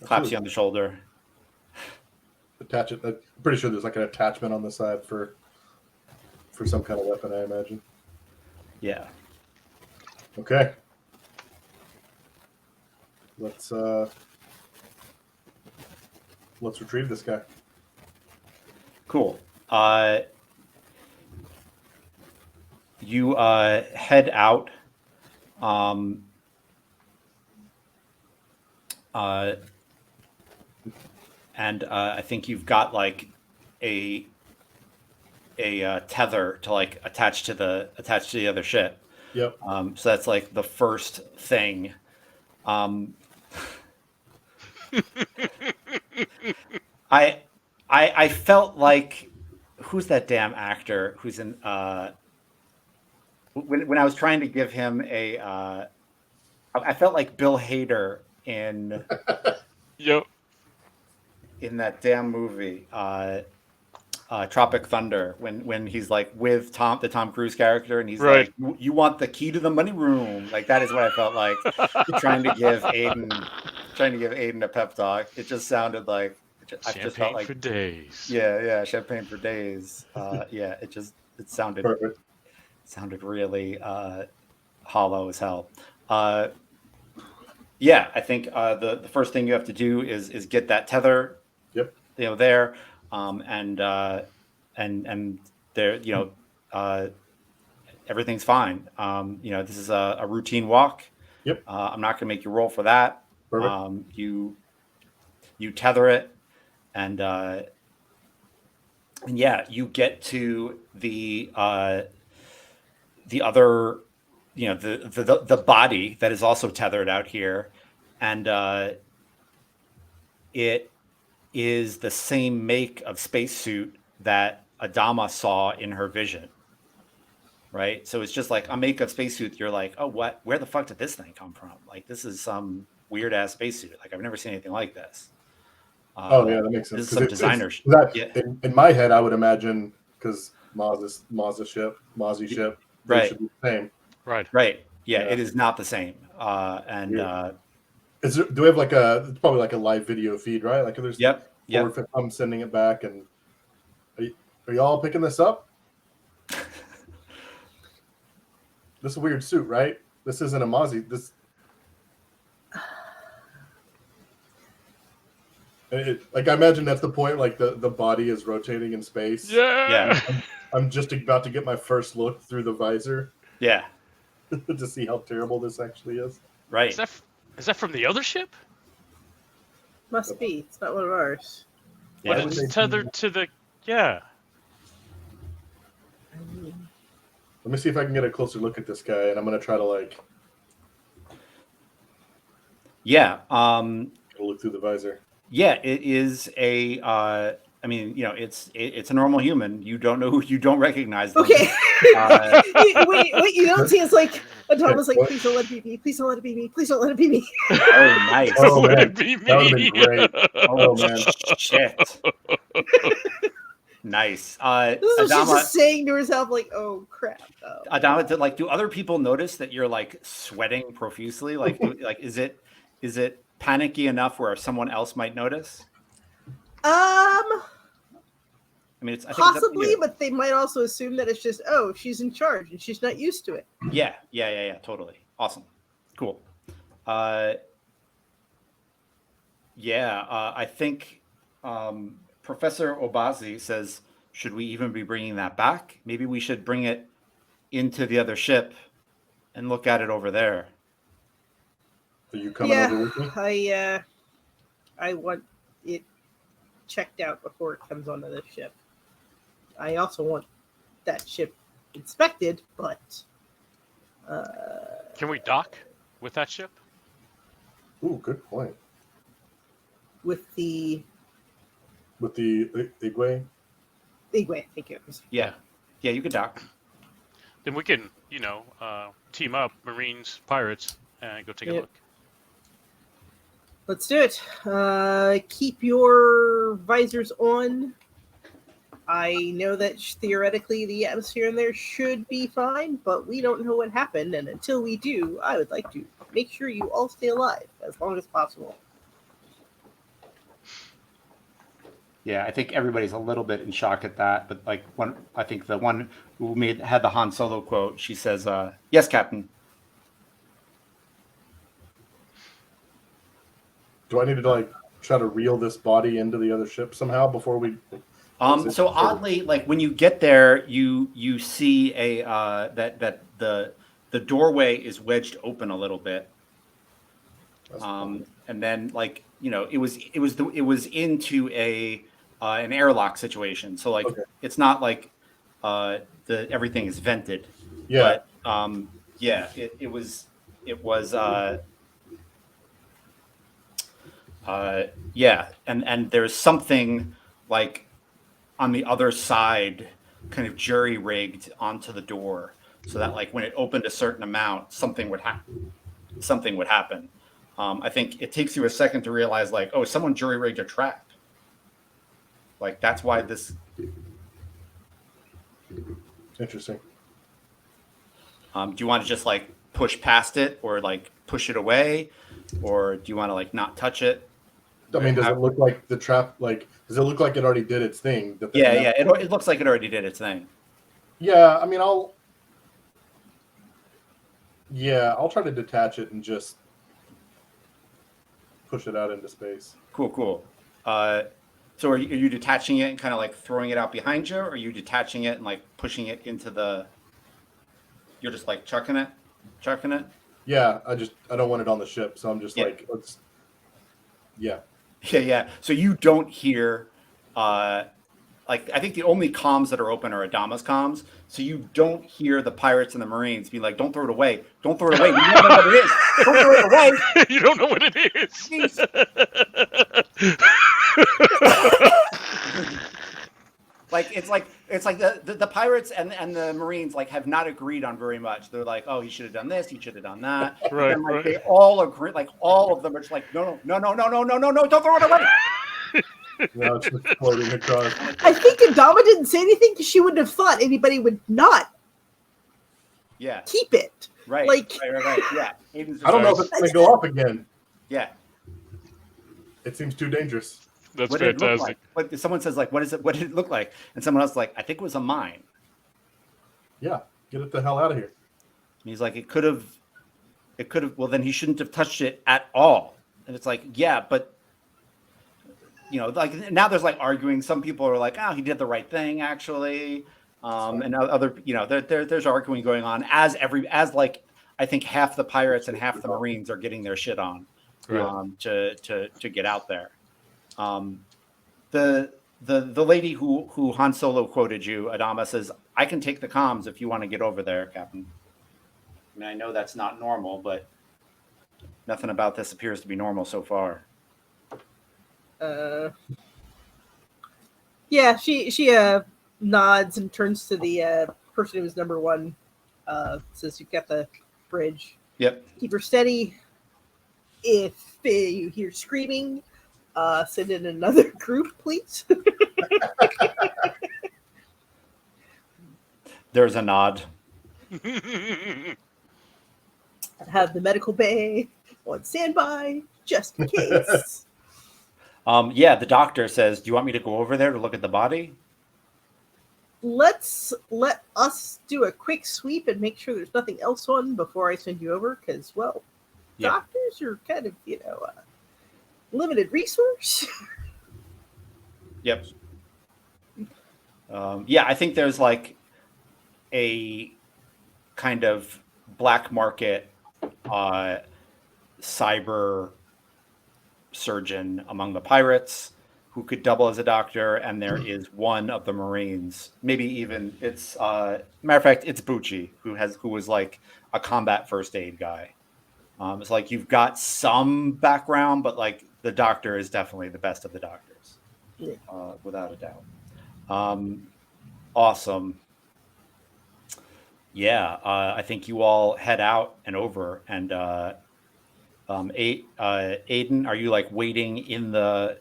Claps you on the shoulder. Attach it. I'm pretty sure there's like an attachment on the side for some kind of weapon, I imagine. Yeah. Okay. Let's retrieve this guy. Cool. You head out. And I think you've got like a tether to like attach to the other ship. Yep. So that's like the first thing. I felt like, who's that damn actor who's in when I was trying to give him I felt like Bill Hader in Yep. in that damn movie Tropic Thunder, when he's like with the Tom Cruise character, and he's Right. like, you want the key to the money room. Like, that is what I felt like trying to give Aiden a pep talk. It just sounded like I just felt like for days. Yeah, champagne for days. Yeah, it sounded Perfect. sounded really hollow as hell. Yeah, I think the first thing you have to do is get that tether. Yep. There, and there, everything's fine. This is a routine walk. Yep. I'm not going to make you roll for that. Perfect. You tether it, and yeah, you get to the other, the body that is also tethered out here, and it is the same make of spacesuit that Adama saw in her vision. Right? So it's just like a make of spacesuit. You're like, oh, what? Where the fuck did this thing come from? Like, this is some weird ass spacesuit. Like, I've never seen anything like this. Oh yeah, that makes sense. This is some designer shit. Yeah. In my head, I would imagine, because Mothership, they right, should be the same. Right. Yeah, it is not the same. And do we have it's probably like a live video feed, right? Like, there's Yep. I'm sending it back, and are y'all picking this up? This is a weird suit, right? This isn't a Mozzie. I imagine that's the point. Like, the body is rotating in space. Yeah. I'm just about to get my first look through the visor. Yeah. To see how terrible this actually is. Right. Is that from the other ship? Must be. It's not one of ours. Yeah. But it's tethered to the. Yeah. Let me see if I can get a closer look at this guy, and I'm gonna try to Yeah. Look through the visor. Yeah, it is a. I mean, it's a normal human. You don't know who, you don't recognize them. Okay. Wait, you don't see it's like Adama's like, please don't let it be me. Please don't let it be me. Please don't let it be me. Oh, nice. Oh, Would man. it be That would have me? been great. Oh man. Shit. Nice. This is what she's Adama, just saying to herself, like, oh crap. Oh. Adama, do other people notice that you're like sweating profusely? Like, is it panicky enough where someone else might notice? I mean, I think possibly, but they might also assume that it's just, oh, she's in charge and she's not used to it. Yeah, totally. Awesome. Cool. I think Professor Obazi says, should we even be bringing that back? Maybe we should bring it into the other ship and look at it over there. Are you coming over with me? I want it checked out before it comes onto the ship. I also want that ship inspected, but Can we dock with that ship? Ooh, good point. with the Igwe? Igwe, thank you. Yeah, you could dock. Then we can, team up, Marines, pirates, and go take a Yep. look. Let's do it. Keep your visors on. I know that theoretically the atmosphere in there should be fine, but we don't know what happened, and until we do, I would like to make sure you all stay alive as long as possible. Yeah, I think everybody's a little bit in shock at that, but like I think the one who had the Han Solo quote, she says, "Yes, Captain." Do I need to like try to reel this body into the other ship somehow before we? So oddly, like when you get there, you see a that the doorway is wedged open a little bit, and then like it was into a an airlock situation. So like it's not like everything is vented. Yeah. But yeah, it was yeah, and there's something like on the other side kind of jury rigged onto the door so that like when it opened a certain amount something would happen. I think it takes you a second to realize like, oh, someone jury rigged a trap, like that's why this. Interesting. Do you want to just like push past it or like push it away, or do you want to like not touch it? I mean, does it look like the trap? Like, does it look like it already did its thing? Yeah. It looks like it already did its thing. Yeah, I mean, I'll try to detach it and just push it out into space. Cool. So are you detaching it and kind of like throwing it out behind you, or are you detaching it and like pushing it into the? You're just like chucking it. Yeah, I don't want it on the ship, so I'm just like, let's. Yeah. Yeah. So you don't hear, like I think the only comms that are open are Adama's comms. So you don't hear the pirates and the Marines be like, "Don't throw it away! Don't throw it away! You don't know what it is! Don't throw it away! You don't know what it is." Like it's like the pirates and the Marines like have not agreed on very much. They're like, oh, he should have done this, he should have done that. Right, and like right. they all agree, like all of them are just like, no, don't throw it away. No, it's just floating across. I think Adama didn't say anything because she wouldn't have thought anybody would not keep it. Right. Like, right. Yeah. I don't know if it's going to go up again. Yeah. It seems too dangerous. That's what fantastic. Did it look like? Like someone says, like, what did it look like? And someone else is like, I think it was a mine. Yeah, get it the hell out of here. And he's like, it could have. Well, then he shouldn't have touched it at all. And it's like, yeah, but like now there's like arguing. Some people are like, oh, he did the right thing actually, and other, there's arguing going on as like I think half the pirates and half the Marines are getting their shit on, to get out there. The lady who Han Solo quoted you, Adama, says, I can take the comms if you want to get over there, Captain. I mean, I know that's not normal, but nothing about this appears to be normal so far. Yeah, she nods and turns to the person who was number one. Says, you've got the bridge. Yep. Keep her steady. If you hear screaming, send in another group, please. There's a nod. Have the medical bay on standby, just in case. Yeah, the doctor says, do you want me to go over there to look at the body? Let us do a quick sweep and make sure there's nothing else on before I send you over, because, doctors are kind of, limited resource. Yep. Yeah, I think there's like a kind of black market cyber surgeon among the pirates who could double as a doctor, and there is one of the Marines, maybe even it's matter of fact, it's Bucci who was like a combat first aid guy. It's like you've got some background, but like the doctor is definitely the best of the doctors, without a doubt. Awesome. Yeah, I think you all head out and over, and Aiden, are you like waiting in the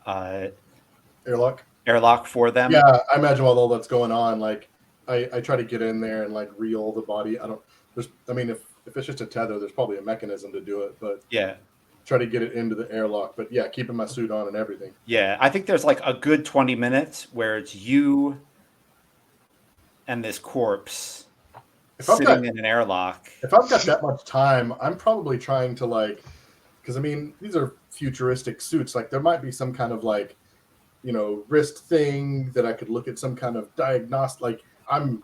airlock for them. Yeah, I imagine while all that's going on, like I try to get in there and like reel the body. If it's just a tether, there's probably a mechanism to do it, but yeah, try to get it into the airlock. But yeah, keeping my suit on and everything. Yeah, I think there's like a good 20 minutes where it's you and this corpse sitting in an airlock. If I've got that much time, I'm probably trying to like, because these are futuristic suits. Like there might be some kind of like, wrist thing that I could look at some kind of diagnostic. Like I'm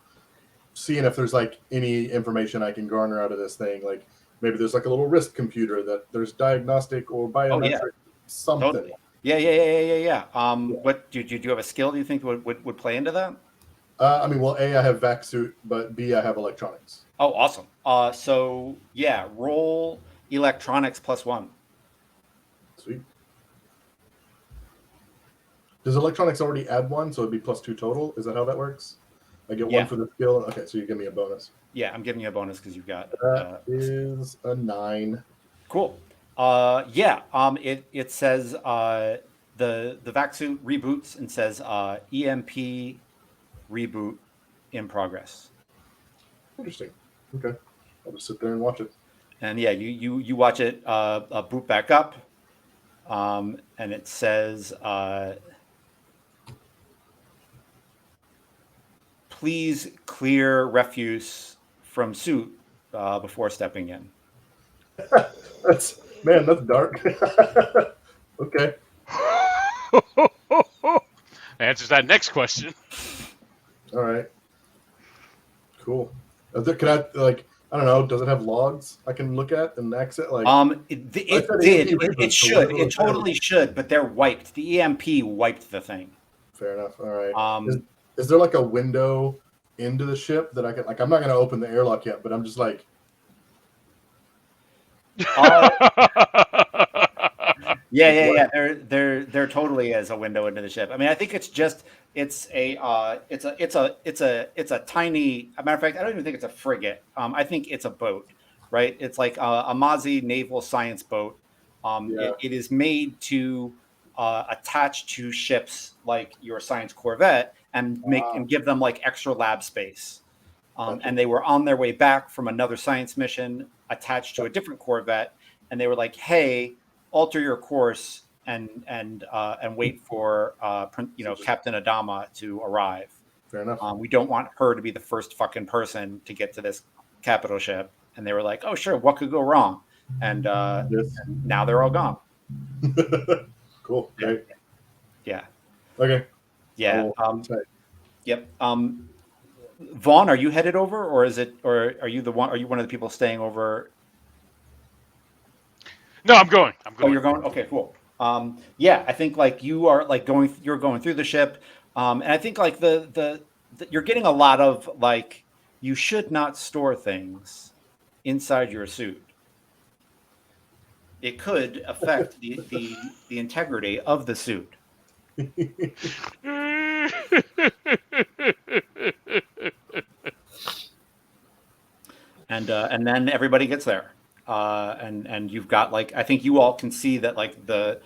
seeing if there's like any information I can garner out of this thing. Like maybe there's like a little wrist computer that there's diagnostic or biometric something. Totally. Yeah. What do you have a skill? Do you think would play into that? A, I have vac suit, but B, I have electronics. Oh, awesome. So yeah, roll electronics +1. Sweet. Does electronics already add 1, so it'd be +2 total? Is that how that works? I get 1 for the skill. Okay, so you give me a bonus. Yeah, I'm giving you a bonus because you've got. That is a 9. Cool. It says the vac suit reboots and says EMP reboot in progress. Interesting. Okay, I'll just sit there and watch it. And yeah, you watch it boot back up, and it says, "Please clear refuse from suit before stepping in." That's dark. Okay. Answers that next question. All right. Cool. Can I I don't know. Does it have logs I can look at and exit? It should. It totally should. But they're wiped. The EMP wiped the thing. Fair enough. All right. Is there like a window into the ship that I can I'm not going to open the airlock yet, but I'm just like. Yeah. There totally is a window into the ship. I think it's just it's a tiny. As a matter of fact, I don't even think it's a frigate. I think it's a boat, right? It's like a Mozzie naval science boat. It is made to attach to ships like your science corvette and give them like extra lab space. And they were on their way back from another science mission attached to a different corvette, and they were like, "Hey, alter your course and wait for Captain Adama to arrive." Fair enough. We don't want her to be the first fucking person to get to this capital ship. And they were like, "Oh, sure, what could go wrong?" And now they're all gone. Cool. Great. Yeah. Okay. Yeah. Yep. Vaughn, are you headed over, or are you one of the people staying over? No, I'm going. Oh, you're going? Okay, cool. I think like you are like you're going through the ship. And I think like the you're getting a lot of like, you should not store things inside your suit. It could affect the integrity of the suit. And then everybody gets there, and you've got like, I think you all can see that like the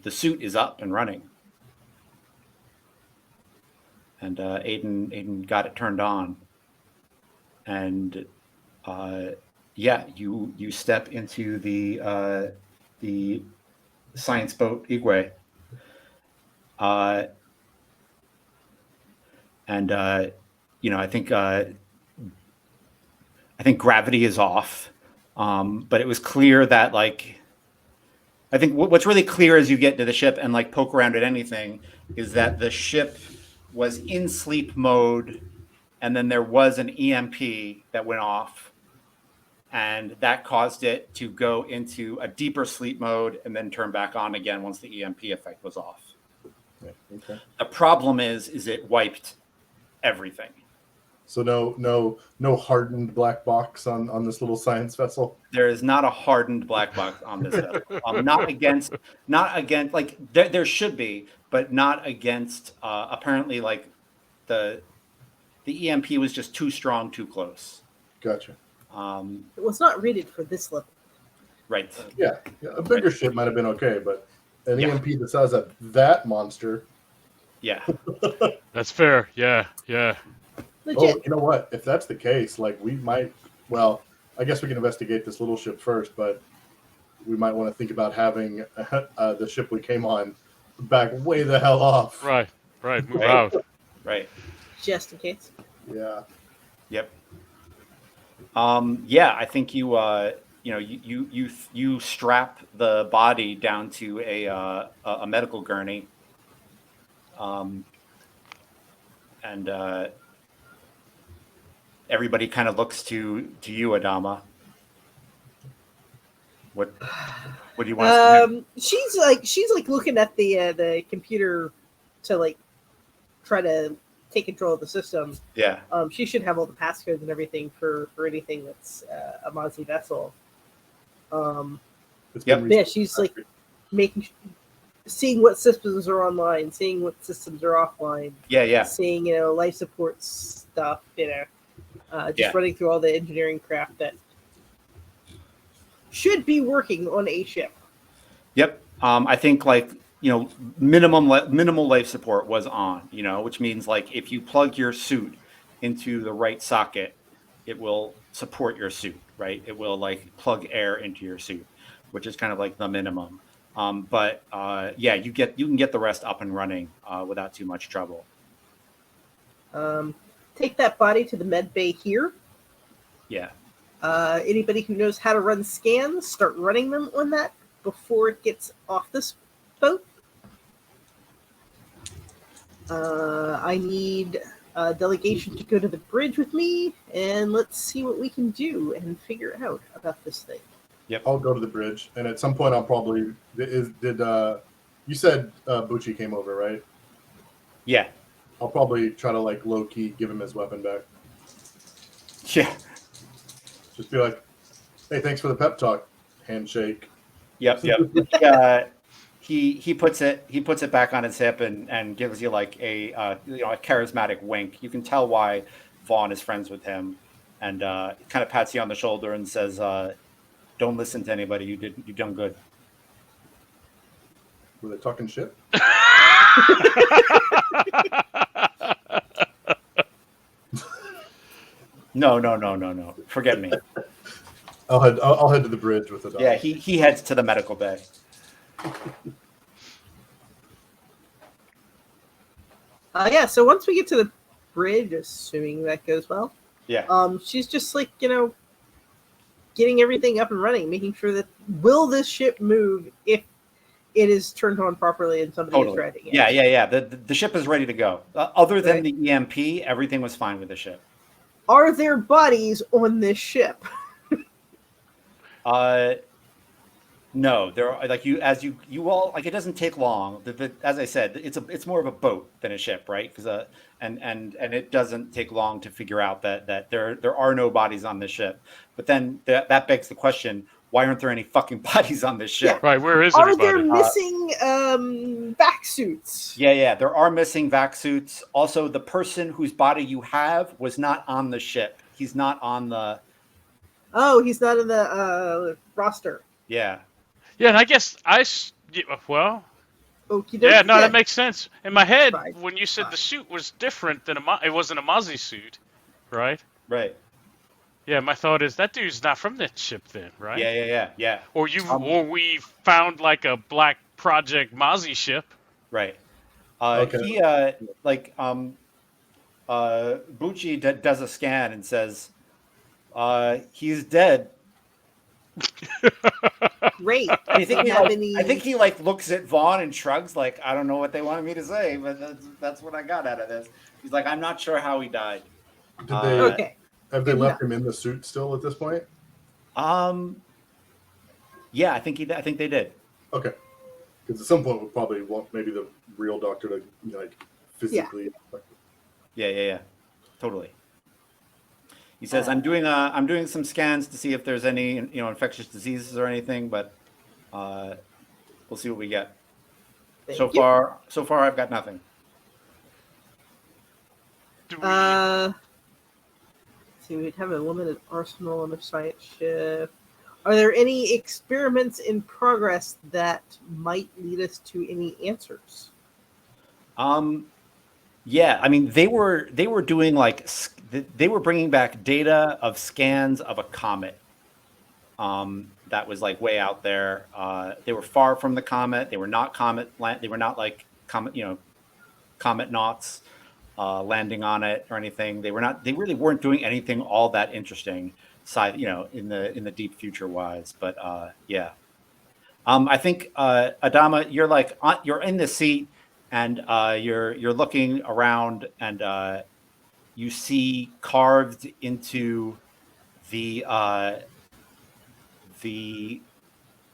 suit is up and running, and Aiden got it turned on, and you step into the science boat Igwe, I think gravity is off, but it was clear that like, I think what's really clear as you get to the ship and like poke around at anything is that the ship was in sleep mode, and then there was an EMP that went off, and that caused it to go into a deeper sleep mode and then turn back on again once the EMP effect was off. Okay. The problem is it wiped everything. So no hardened black box on this little science vessel. There is not a hardened black box on this vessel. Not against like there should be, but not against apparently like the EMP was just too strong, too close. Gotcha. It was not rated for this level. Right. Yeah. A bigger ship might have been okay, but an Yeah. EMP the size of that monster. Yeah. That's fair. Yeah, yeah. Legit. Oh, you know what? If that's the case, like we might. Well, I guess we can investigate this little ship first, but we might want to think about having the ship we came on back way the hell off. Right, right. Move Right. out. Right. Just in case. Yeah. Yep. Yeah, I think you strap the body down to a medical gurney, and everybody kind of looks to you, Adama. What do you want us to do? She's like looking at the computer to like try to take control of the system. Yeah. She should have all the passcodes and everything for anything that's a Mozzie vessel. It's Yep. been Yeah, she's like seeing what systems are online, seeing what systems are offline, Yeah. seeing life support stuff, just Yeah. running through all the engineering craft that should be working on a ship. Yep. I think minimal life support was on, which means like if you plug your suit into the right socket, it will support your suit, right? It will like plug air into your suit, which is kind of like the minimum. But yeah, you can get the rest up and running without too much trouble. Take that body to the med bay here. Yeah. Anybody who knows how to run scans, start running them on that before it gets off this boat. I need a delegation to go to the bridge with me, and let's see what we can do and figure out about this thing. Yep. I'll go to the bridge, and at some point I'll probably you said Bucci came over, right? Yeah. I'll probably try to like low key give him his weapon back. Yeah. Just be like, "Hey, thanks for the pep talk." Handshake. Yep. He puts it back on his hip and gives you like a charismatic wink. You can tell why Vaughn is friends with him, and kind of pats you on the shoulder and says, "Don't listen to anybody. You done good." Were they talking shit? No. Forget me. I'll head to the bridge with the dog. Yeah, he heads to the medical bay. Yeah, so once we get to the bridge, assuming that goes well, Yeah. she's just like, getting everything up and running, making sure that will this ship move if it is turned on properly and somebody is riding it. Yeah. The ship is ready to go. Other than Right. the EMP, everything was fine with the ship. Are there bodies on this ship? No, there are like you all like it doesn't take long. As I said, it's more of a boat than a ship, right? Because and it doesn't take long to figure out that there are no bodies on this ship. But then that begs the question: why aren't there any fucking bodies on this ship? Right, where is Are everybody? there missing vac suits? Yeah, there are missing vac suits. Also, the person whose body you have was not on the ship. He's not on the. Oh, he's not in the roster. Yeah. Yeah, and I guess well, Okie yeah, dokie. no, that makes sense. In my head, Fine. when you said Fine. the suit was different than it wasn't a Mozzie suit, right? Right. Yeah, my thought is that dude's not from that ship then, right? Yeah. Or we found like a black project Mozzie ship. Right. Okay. He Bucci does a scan and says, he's dead. Great. I think Do you have any? I think he like looks at Vaughn and shrugs like, I don't know what they wanted me to say, but that's what I got out of this. He's like, I'm not sure how he died. Did they Okay. have they Good left enough. him in the suit still at this point? Yeah, I think they did. Okay. Because at some point we'll probably want maybe the real doctor to like physically. Yeah. Totally. He says, I'm doing some scans to see if there's any infectious diseases or anything, but we'll see what we get. Thank So you. far I've got nothing. Do we, See, we'd have a limited arsenal on the science ship. Are there any experiments in progress that might lead us to any answers? Yeah, I mean they were doing like they were bringing back data of scans of a comet. That was like way out there. They were far from the comet. They were not They were not like comet, comet knots landing on it or anything. They were not. They really weren't doing anything all that interesting, side, in the deep future wise. But yeah, I think Adama, you're in the seat and you're looking around and you see carved into the the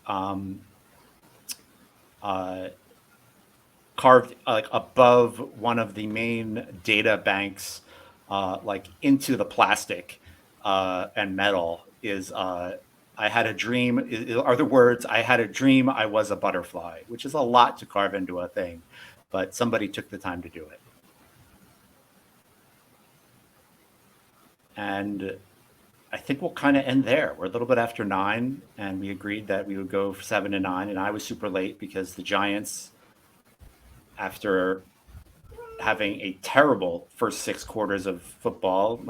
um, uh, carved like above one of the main data banks, like into the plastic and metal is I had a dream are the words I had a dream I was a butterfly, which is a lot to carve into a thing, but somebody took the time to do it. And I think we'll kind of end there. We're a little bit after 9, and we agreed that we would go 7 to 9, and I was super late because the Giants, after having a terrible first 6 quarters of football,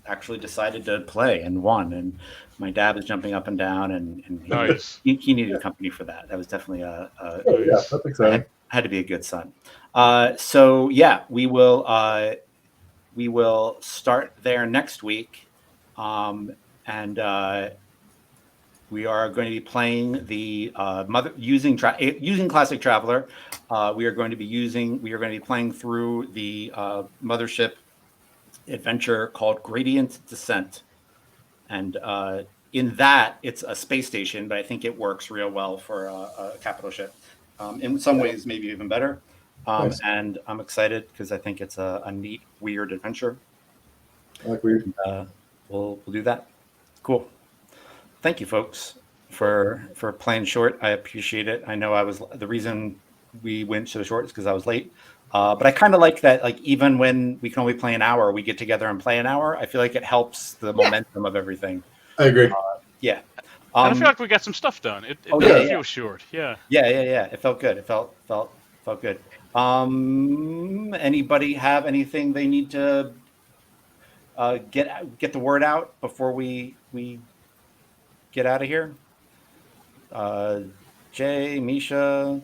actually decided to play and won. And my dad was jumping up and down, and Nice. he needed company for that. That was definitely Oh, yeah, that's exciting. had to be a good son. So yeah, we will start there next week, and we are going to be playing the using Classic Traveler. We are going to be playing through the Mothership adventure called Gradient Descent, and in that it's a space station, but I think it works real well for a capital ship. In some ways, maybe even better. Nice. And I'm excited because I think it's a neat, weird adventure. I like weird. We'll do that. Cool. Thank you, folks, for playing short. I appreciate it. I know the reason we went so short is because I was late. But I kind of like that. Like even when we can only play an hour, we get together and play an hour. I feel like it helps the momentum of everything. I agree. Yeah. And I feel like we got some stuff done. It Oh, didn't yeah. feel short. Yeah. Yeah. It felt good. It felt good. Anybody have anything they need to get the word out before we get out of here? Jay, Misha,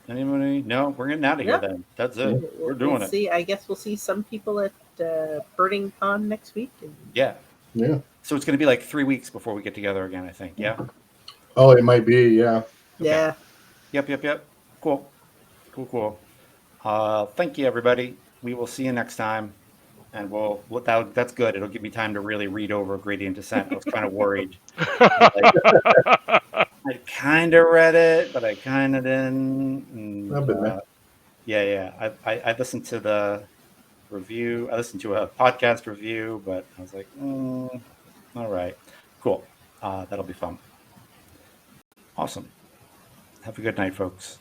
anybody? No, we're getting out of here Yeah. then. That's it. We're doing We'll it. see. I guess we'll see some people at Birding Con next week. Yeah. Yeah. So it's going to be like 3 weeks before we get together again, I think. Yeah. Oh, it might be. Yeah. Yeah. Yep. Cool. Thank you, everybody. We will see you next time. And that's good. It'll give me time to really read over Gradient Descent. I was kind of worried. I kind of read it, but I kind of didn't. I've been there. Yeah. I listened to the review. I listened to a podcast review, but I was like, all right, cool. That'll be fun. Awesome. Have a good night, folks.